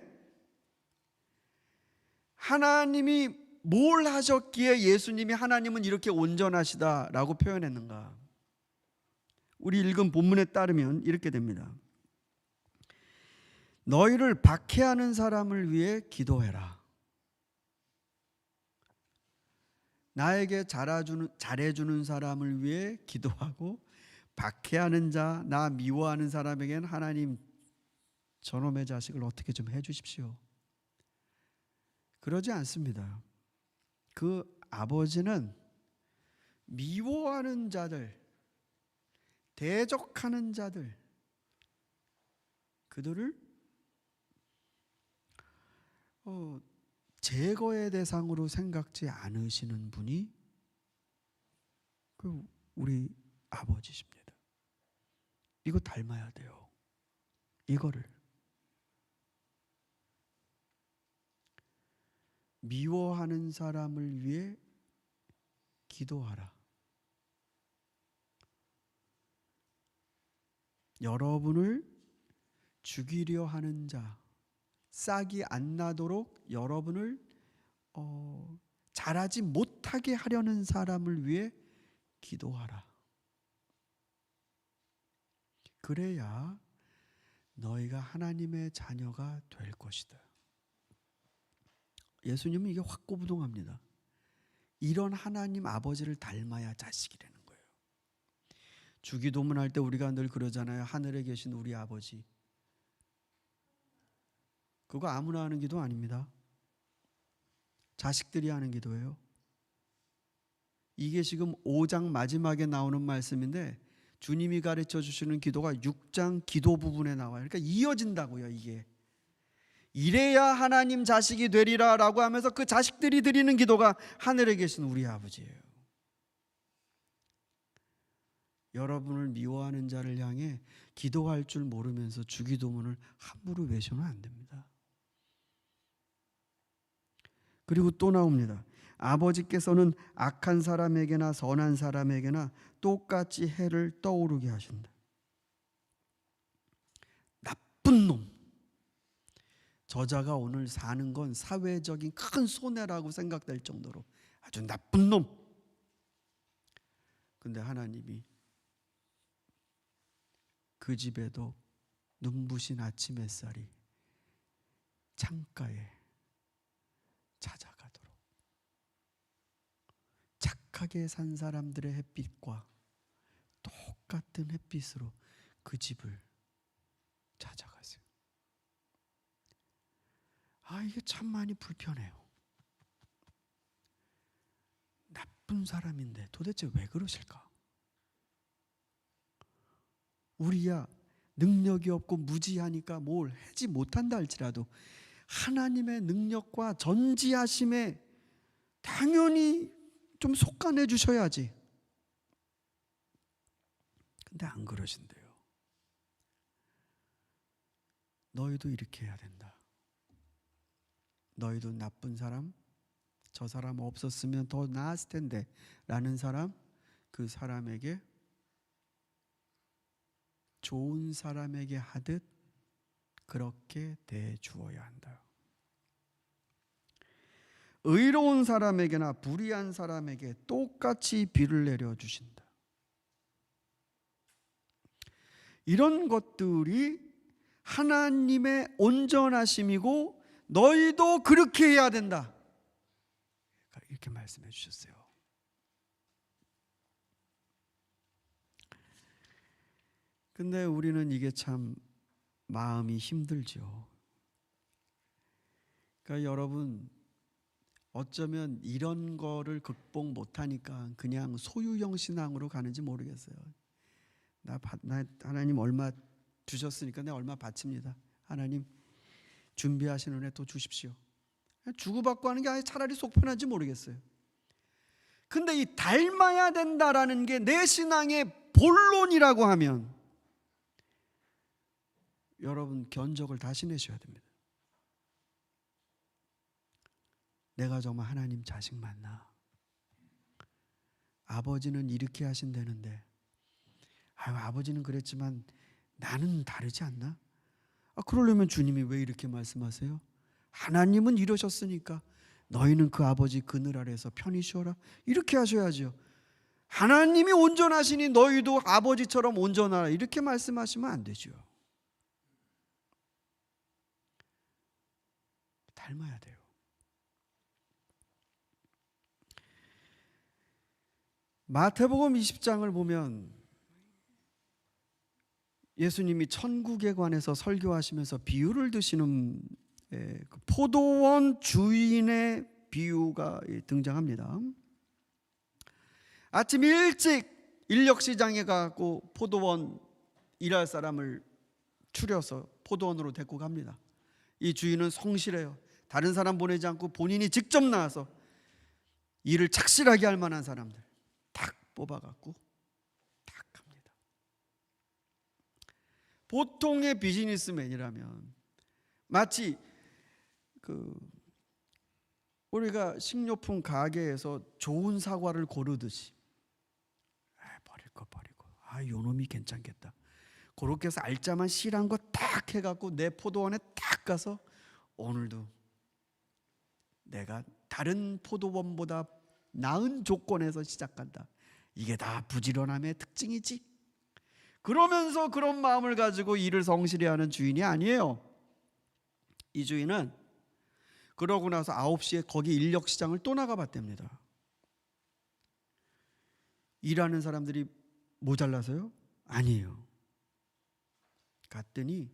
하나님이 뭘 하셨기에 예수님이 하나님은 이렇게 온전하시다라고 표현했는가? 우리 읽은 본문에 따르면 이렇게 됩니다. 너희를 박해하는 사람을 위해 기도해라. 나에게 잘해주는 사람을 위해 기도하고 박해하는 자, 나 미워하는 사람에게는 하나님 저놈의 자식을 어떻게 좀 해주십시오. 그러지 않습니다. 그 아버지는 미워하는 자들, 대적하는 자들, 그들을 제거의 대상으로 생각지 않으시는 분이 우리 아버지십니다. 이거 닮아야 돼요. 이거를 미워하는 사람을 위해 기도하라. 여러분을 죽이려 하는 자, 싹이 안 나도록 여러분을 자라지 못하게 하려는 사람을 위해 기도하라. 그래야 너희가 하나님의 자녀가 될 것이다. 예수님은 이게 확고부동합니다. 이런 하나님 아버지를 닮아야 자식이라는 거예요. 주기도문 할 때 우리가 늘 그러잖아요. 하늘에 계신 우리 아버지. 그거 아무나 하는 기도 아닙니다. 자식들이 하는 기도예요. 이게 지금 5장 마지막에 나오는 말씀인데 주님이 가르쳐 주시는 기도가 6장 기도 부분에 나와요. 그러니까 이어진다고요. 이게 이래야 하나님 자식이 되리라 라고 하면서 그 자식들이 드리는 기도가 하늘에 계신 우리 아버지예요. 여러분을 미워하는 자를 향해 기도할 줄 모르면서 주기도문을 함부로 외쳐는 안 됩니다. 그리고 또 나옵니다. 아버지께서는 악한 사람에게나 선한 사람에게나 똑같이 해를 떠오르게 하신다. 나쁜 놈. 저자가 오늘 사는 건 사회적인 큰 손해라고 생각될 정도로 아주 나쁜 놈. 근데 하나님이 그 집에도 눈부신 아침 햇살이 창가에 찾아가도록 착하게 산 사람들의 햇빛과 똑같은 햇빛으로 그 집을 찾아가세요. 이게 참 많이 불편해요. 나쁜 사람인데 도대체 왜 그러실까? 우리야 능력이 없고 무지하니까 뭘 하지 못한다 할지라도 하나님의 능력과 전지하심에 당연히 좀 속간해 주셔야지. 근데 안 그러신대요. 너희도 이렇게 해야 된다. 너희도 나쁜 사람, 저 사람 없었으면 더 나았을 텐데 라는 사람, 그 사람에게 좋은 사람에게 하듯 그렇게 대주어야 한다. 의로운 사람에게나 불의한 사람에게 똑같이 비를 내려주신다. 이런 것들이 하나님의 온전하심이고 너희도 그렇게 해야 된다. 이렇게 말씀해 주셨어요. 근데 우리는 이게 참 마음이 힘들죠. 그러니까 여러분 어쩌면 이런 거를 극복 못하니까 그냥 소유형 신앙으로 가는지 모르겠어요. 나 하나님 얼마 주셨으니까 내가 얼마 바칩니다. 하나님 준비하신 은혜 또 주십시오. 주고받고 하는 게 차라리 속 편한지 모르겠어요. 근데 이 닮아야 된다라는 게 내 신앙의 본론이라고 하면 여러분 견적을 다시 내셔야 됩니다. 내가 정말 하나님 자식 맞나? 아버지는 이렇게 하신다는데 아버지는 그랬지만 나는 다르지 않나? 그러려면 주님이 왜 이렇게 말씀하세요? 하나님은 이러셨으니까 너희는 그 아버지 그늘 아래에서 편히 쉬어라. 이렇게 하셔야죠. 하나님이 온전하시니 너희도 아버지처럼 온전하라. 이렇게 말씀하시면 안 되죠. 닮아야 돼요. 마태복음 20장을 보면 예수님이 천국에 관해서 설교하시면서 비유를 드시는 그 포도원 주인의 비유가 등장합니다. 아침 일찍 인력시장에 가고 포도원 일할 사람을 추려서 포도원으로 데리고 갑니다. 이 주인은 성실해요. 다른 사람 보내지 않고 본인이 직접 나와서 일을 착실하게 할 만한 사람들 딱 뽑아갖고 딱 갑니다. 보통의 비즈니스맨이라면 마치 우리가 식료품 가게에서 좋은 사과를 고르듯이 버릴 거 버리고 요 놈이 괜찮겠다. 그렇게 해서 알짜만 실한 거 딱 해갖고 내 포도원에 딱 가서 오늘도 내가 다른 포도원보다 나은 조건에서 시작한다. 이게 다 부지런함의 특징이지. 그러면서 그런 마음을 가지고 일을 성실히 하는 주인이 아니에요. 이 주인은 그러고 나서 9시에 거기 인력시장을 또 나가봤답니다. 일하는 사람들이 모자라서요? 아니에요. 갔더니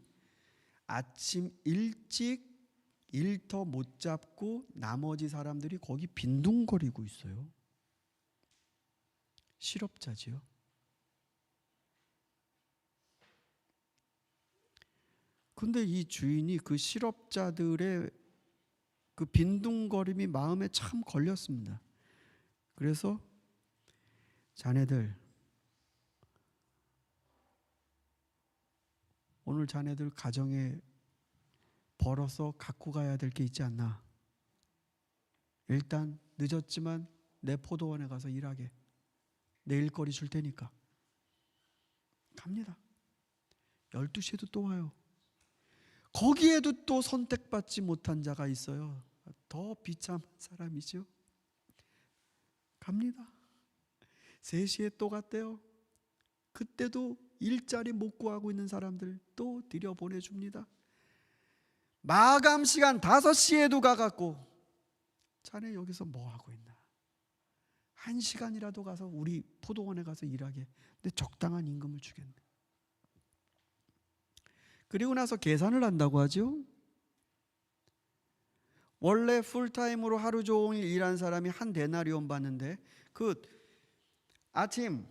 아침 일찍 일터 못 잡고 나머지 사람들이 거기 빈둥거리고 있어요. 실업자지요. 근데 이 주인이 그 실업자들의 그 빈둥거림이 마음에 참 걸렸습니다. 그래서 자네들, 오늘 자네들 가정에 벌어서 갖고 가야 될 게 있지 않나? 일단 늦었지만 내 포도원에 가서 일하게. 내 일거리 줄 테니까. 갑니다. 12시에도 또 와요. 거기에도 또 선택받지 못한 자가 있어요. 더 비참한 사람이죠. 갑니다. 3시에 또 갔대요. 그때도 일자리 못 구하고 있는 사람들 또 들여보내줍니다. 마감 시간 5시에도 가갖고 자네 여기서 뭐 하고 있나? 1시간이라도 가서 우리 포도원에 가서 일하게. 근데 적당한 임금을 주겠네. 그리고 나서 계산을 한다고 하죠. 원래 풀타임으로 하루 종일 일한 사람이 한 데나리온 받는데 그 아침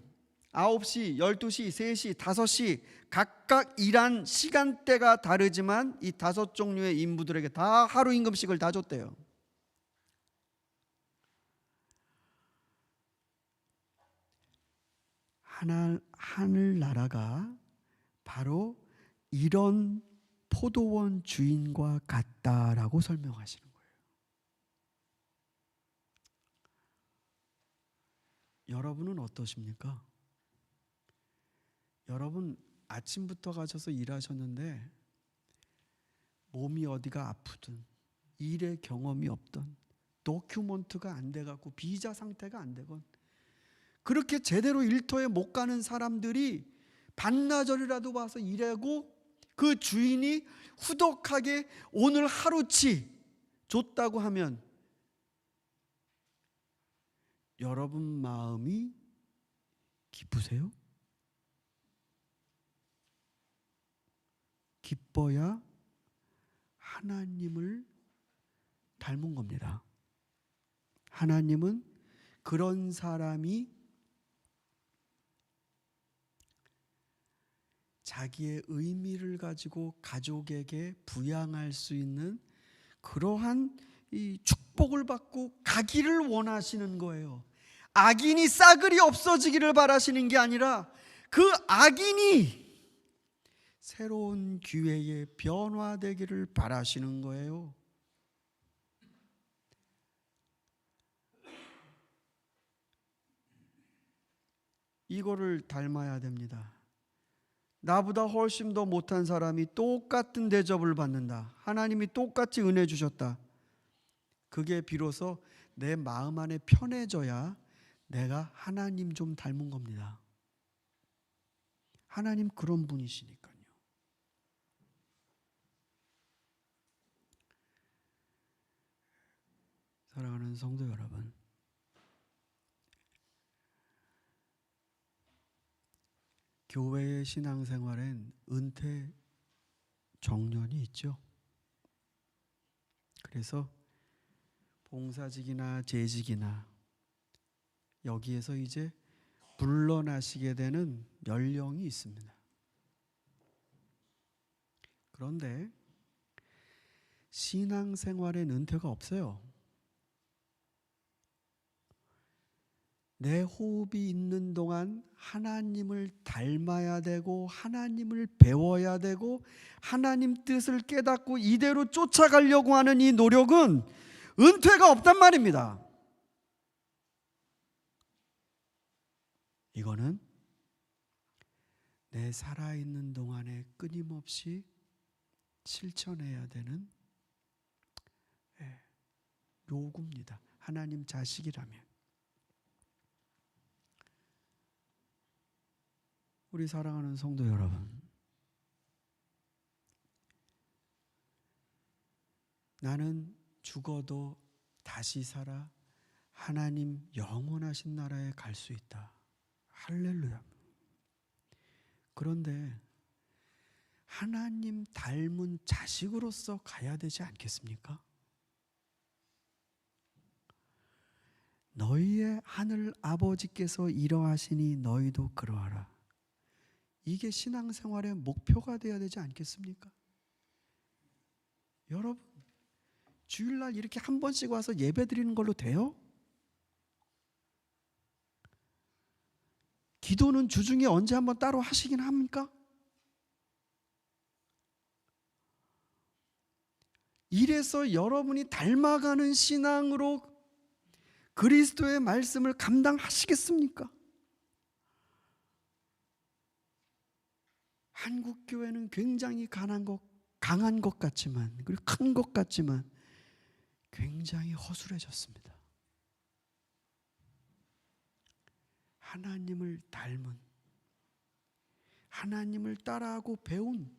9시, 12시, 3시, 5시 각각 일한 시간대가 다르지만 이 5종류의 인부들에게 다 하루 임금씩을 다 줬대요. 하늘나라가 바로 이런 포도원 주인과 같다라고 설명하시는 거예요. 여러분은 어떠십니까? 여러분 아침부터 가셔서 일하셨는데 몸이 어디가 아프든 일의 경험이 없던 도큐먼트가 안 돼갖고 비자 상태가 안 되건 그렇게 제대로 일터에 못 가는 사람들이 반나절이라도 와서 일하고 그 주인이 후덕하게 오늘 하루치 줬다고 하면 여러분 마음이 기쁘세요? 기뻐야 하나님을 닮은 겁니다. 하나님은 그런 사람이 자기의 의미를 가지고 가족에게 부양할 수 있는 그러한 이 축복을 받고 가기를 원하시는 거예요. 악인이 싸그리 없어지기를 바라시는 게 아니라 그 악인이 새로운 기회에 변화되기를 바라시는 거예요. 이거를 닮아야 됩니다. 나보다 훨씬 더 못한 사람이 똑같은 대접을 받는다. 하나님이 똑같이 은혜 주셨다. 그게 비로소 내 마음 안에 편해져야 내가 하나님 좀 닮은 겁니다. 하나님 그런 분이시니까요. 사랑하는 성도 여러분, 교회의 신앙생활엔 은퇴 정년이 있죠. 그래서 봉사직이나 재직이나 여기에서 이제 물러나시게 되는 연령이 있습니다. 그런데 신앙생활엔 은퇴가 없어요. 내 호흡이 있는 동안 하나님을 닮아야 되고 하나님을 배워야 되고 하나님 뜻을 깨닫고 이대로 쫓아가려고 하는 이 노력은 은퇴가 없단 말입니다. 이거는 내 살아있는 동안에 끊임없이 실천해야 되는 요구입니다. 하나님 자식이라면. 우리 사랑하는 성도 여러분, 나는 죽어도 다시 살아 하나님 영원하신 나라에 갈 수 있다. 할렐루야. 그런데 하나님 닮은 자식으로서 가야 되지 않겠습니까? 너희의 하늘 아버지께서 이러하시니 너희도 그러하라. 이게 신앙생활의 목표가 되어야 되지 않겠습니까? 여러분, 주일날 이렇게 한 번씩 와서 예배 드리는 걸로 돼요? 기도는 주중에 언제 한번 따로 하시긴 합니까? 이래서 여러분이 닮아가는 신앙으로 그리스도의 말씀을 감당하시겠습니까? 한국교회는 굉장히 강한 것 같지만, 그리고 큰 것 같지만 굉장히 허술해졌습니다. 하나님을 닮은, 하나님을 따라하고 배운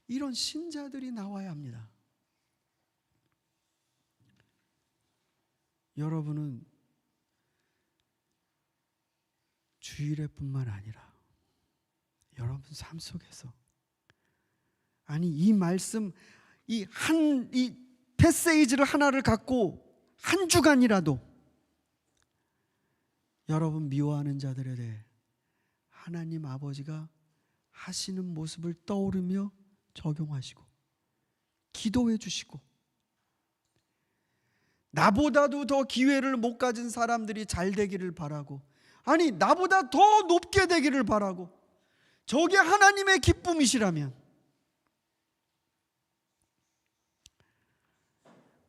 이런 신자들이 나와야 합니다. 여러분은 주일에뿐만 아니라 여러분 삶 속에서, 아니 이 말씀, 이 패세이지를 하나를 갖고 한 주간이라도 여러분 미워하는 자들에 대해 하나님 아버지가 하시는 모습을 떠오르며 적용하시고 기도해 주시고, 나보다도 더 기회를 못 가진 사람들이 잘 되기를 바라고, 아니 나보다 더 높게 되기를 바라고, 저게 하나님의 기쁨이시라면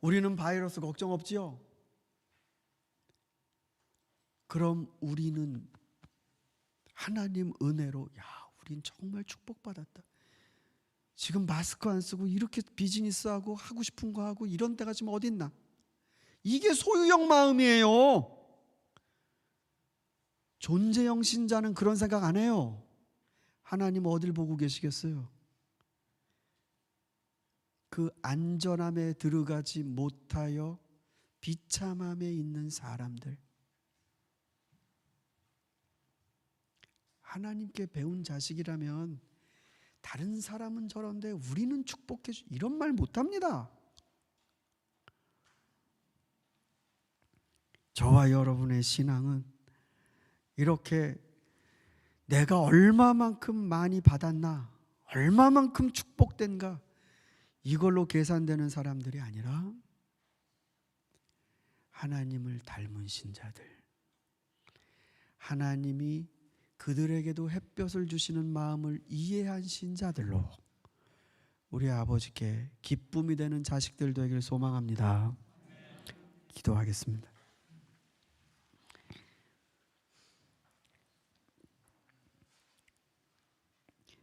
우리는 바이러스 걱정 없지요? 그럼 우리는 하나님 은혜로, 야, 우린 정말 축복받았다. 지금 마스크 안 쓰고 이렇게 비즈니스하고 하고 싶은 거 하고 이런 데가 지금 어디 있나? 이게 소유형 마음이에요. 존재형 신자는 그런 생각 안 해요. 하나님 어딜 보고 계시겠어요? 그 안전함에 들어가지 못하여 비참함에 있는 사람들, 하나님께 배운 자식이라면 다른 사람은 저런데 우리는 축복해 주, 이런 말 못합니다. 저와 여러분의 신앙은 이렇게 내가 얼마만큼 많이 받았나, 얼마만큼 축복된가, 이걸로 계산되는 사람들이 아니라 하나님을 닮은 신자들, 하나님이 그들에게도 햇볕을 주시는 마음을 이해한 신자들로 우리 아버지께 기쁨이 되는 자식들 되기를 소망합니다. 기도하겠습니다.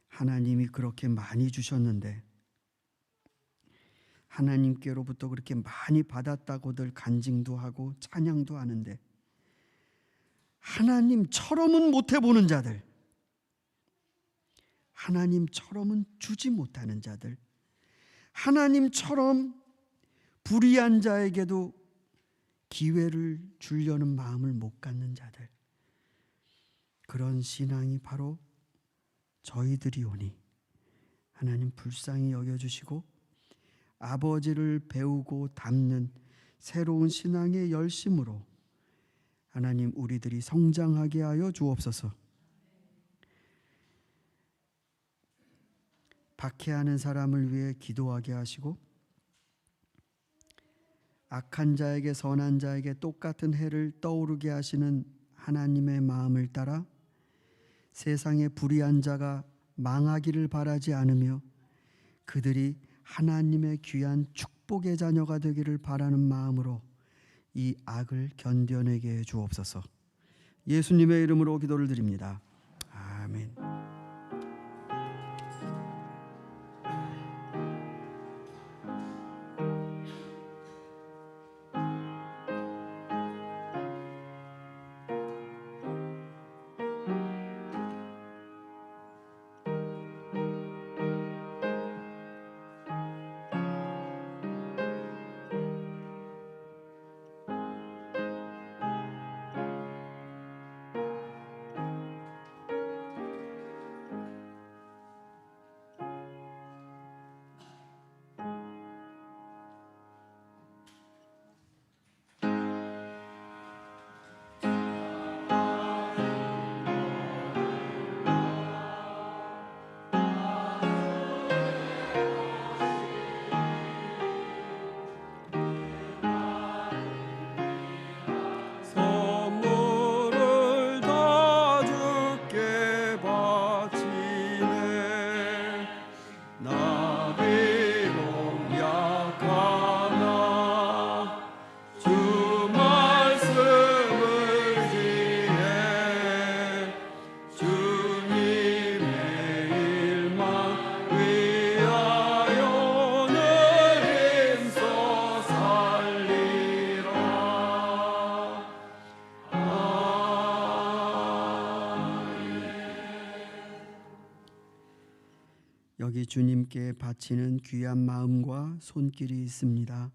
하나님이 그렇게 많이 주셨는데, 하나님께로부터 그렇게 많이 받았다고들 간증도 하고 찬양도 하는데, 하나님처럼은 못 해보는 자들, 하나님처럼은 주지 못하는 자들, 하나님처럼 불의한 자에게도 기회를 주려는 마음을 못 갖는 자들, 그런 신앙이 바로 저희들이오니 하나님 불쌍히 여겨주시고 아버지를 배우고 닮는 새로운 신앙의 열심으로 하나님 우리들이 성장하게 하여 주옵소서. 박해하는 사람을 위해 기도하게 하시고 악한 자에게 선한 자에게 똑같은 해를 떠오르게 하시는 하나님의 마음을 따라 세상의 불의한 자가 망하기를 바라지 않으며 그들이 하나님의 귀한 축복의 자녀가 되기를 바라는 마음으로 이 악을 견뎌내게 해 주옵소서. 예수님의 이름으로 기도를 드립니다. 아멘. 여기 주님께 바치는 귀한 마음과 손길이 있습니다.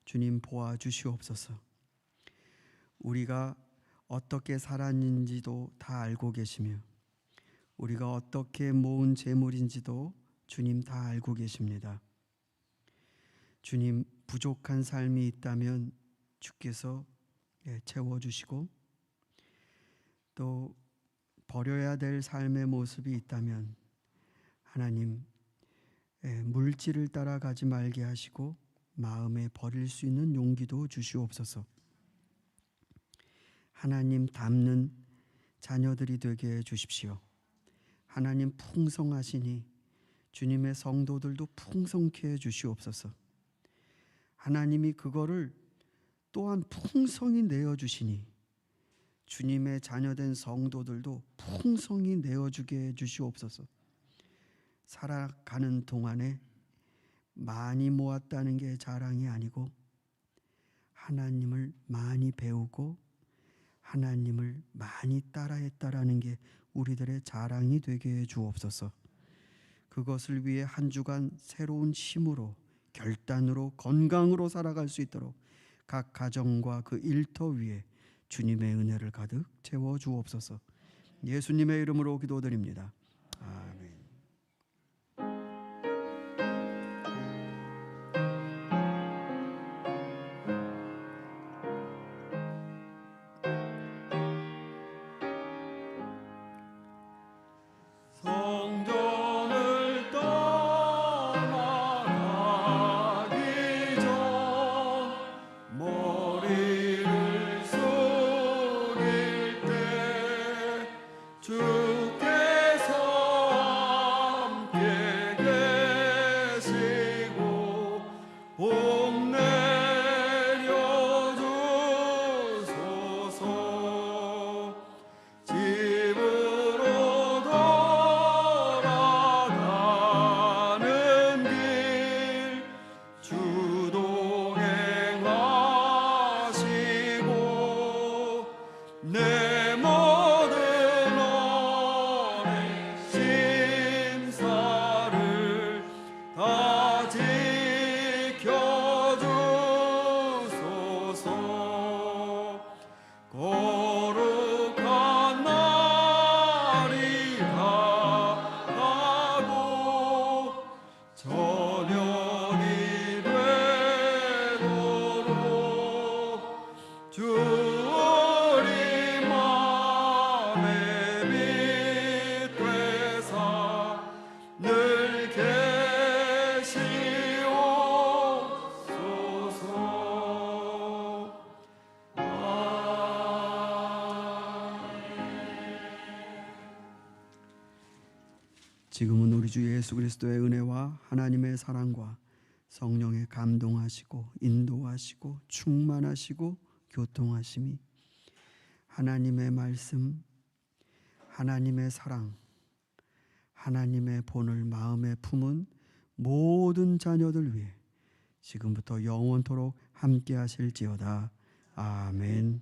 주님 보아 주시옵소서. 우리가 어떻게 살았는지도 다 알고 계시며 우리가 어떻게 모은 재물인지도 주님 다 알고 계십니다. 주님, 부족한 삶이 있다면 주께서 채워주시고, 또 버려야 될 삶의 모습이 있다면 하나님 물질을 따라가지 말게 하시고 마음에 버릴 수 있는 용기도 주시옵소서. 하나님 닮는 자녀들이 되게 해 주십시오. 하나님 풍성하시니 주님의 성도들도 풍성케 해 주시옵소서. 하나님이 그거를 또한 풍성히 내어주시니 주님의 자녀된 성도들도 풍성히 내어주게 해 주시옵소서. 살아가는 동안에 많이 모았다는 게 자랑이 아니고 하나님을 많이 배우고 하나님을 많이 따라했다라는 게 우리들의 자랑이 되게 해 주옵소서. 그것을 위해 한 주간 새로운 힘으로 결단으로 건강으로 살아갈 수 있도록 각 가정과 그 일터 위에 주님의 은혜를 가득 채워 주옵소서. 예수님의 이름으로 기도드립니다. 아멘. 성전을 떠나가기 전 머리를 숙일 때 주께서 함께 계시고 복 내려주소서. 집으로 돌아가는 길 주도 행하시고 내 모든 언행 심사를 다 지켜주소서. 거룩한 날이 다가고 저녁이 되도록 주님 맘에 빛 되사 늘 계시옵소서. 지금은 우리 주 예수 그리스도의 은혜와 하나님의 사랑과 성령의 감동하시고 인도하시고 충만하시고 교통하심이 하나님의 말씀, 하나님의 사랑, 하나님의 본을 마음에 품은 모든 자녀들 위해 지금부터 영원토록 함께 하실지어다. 아멘.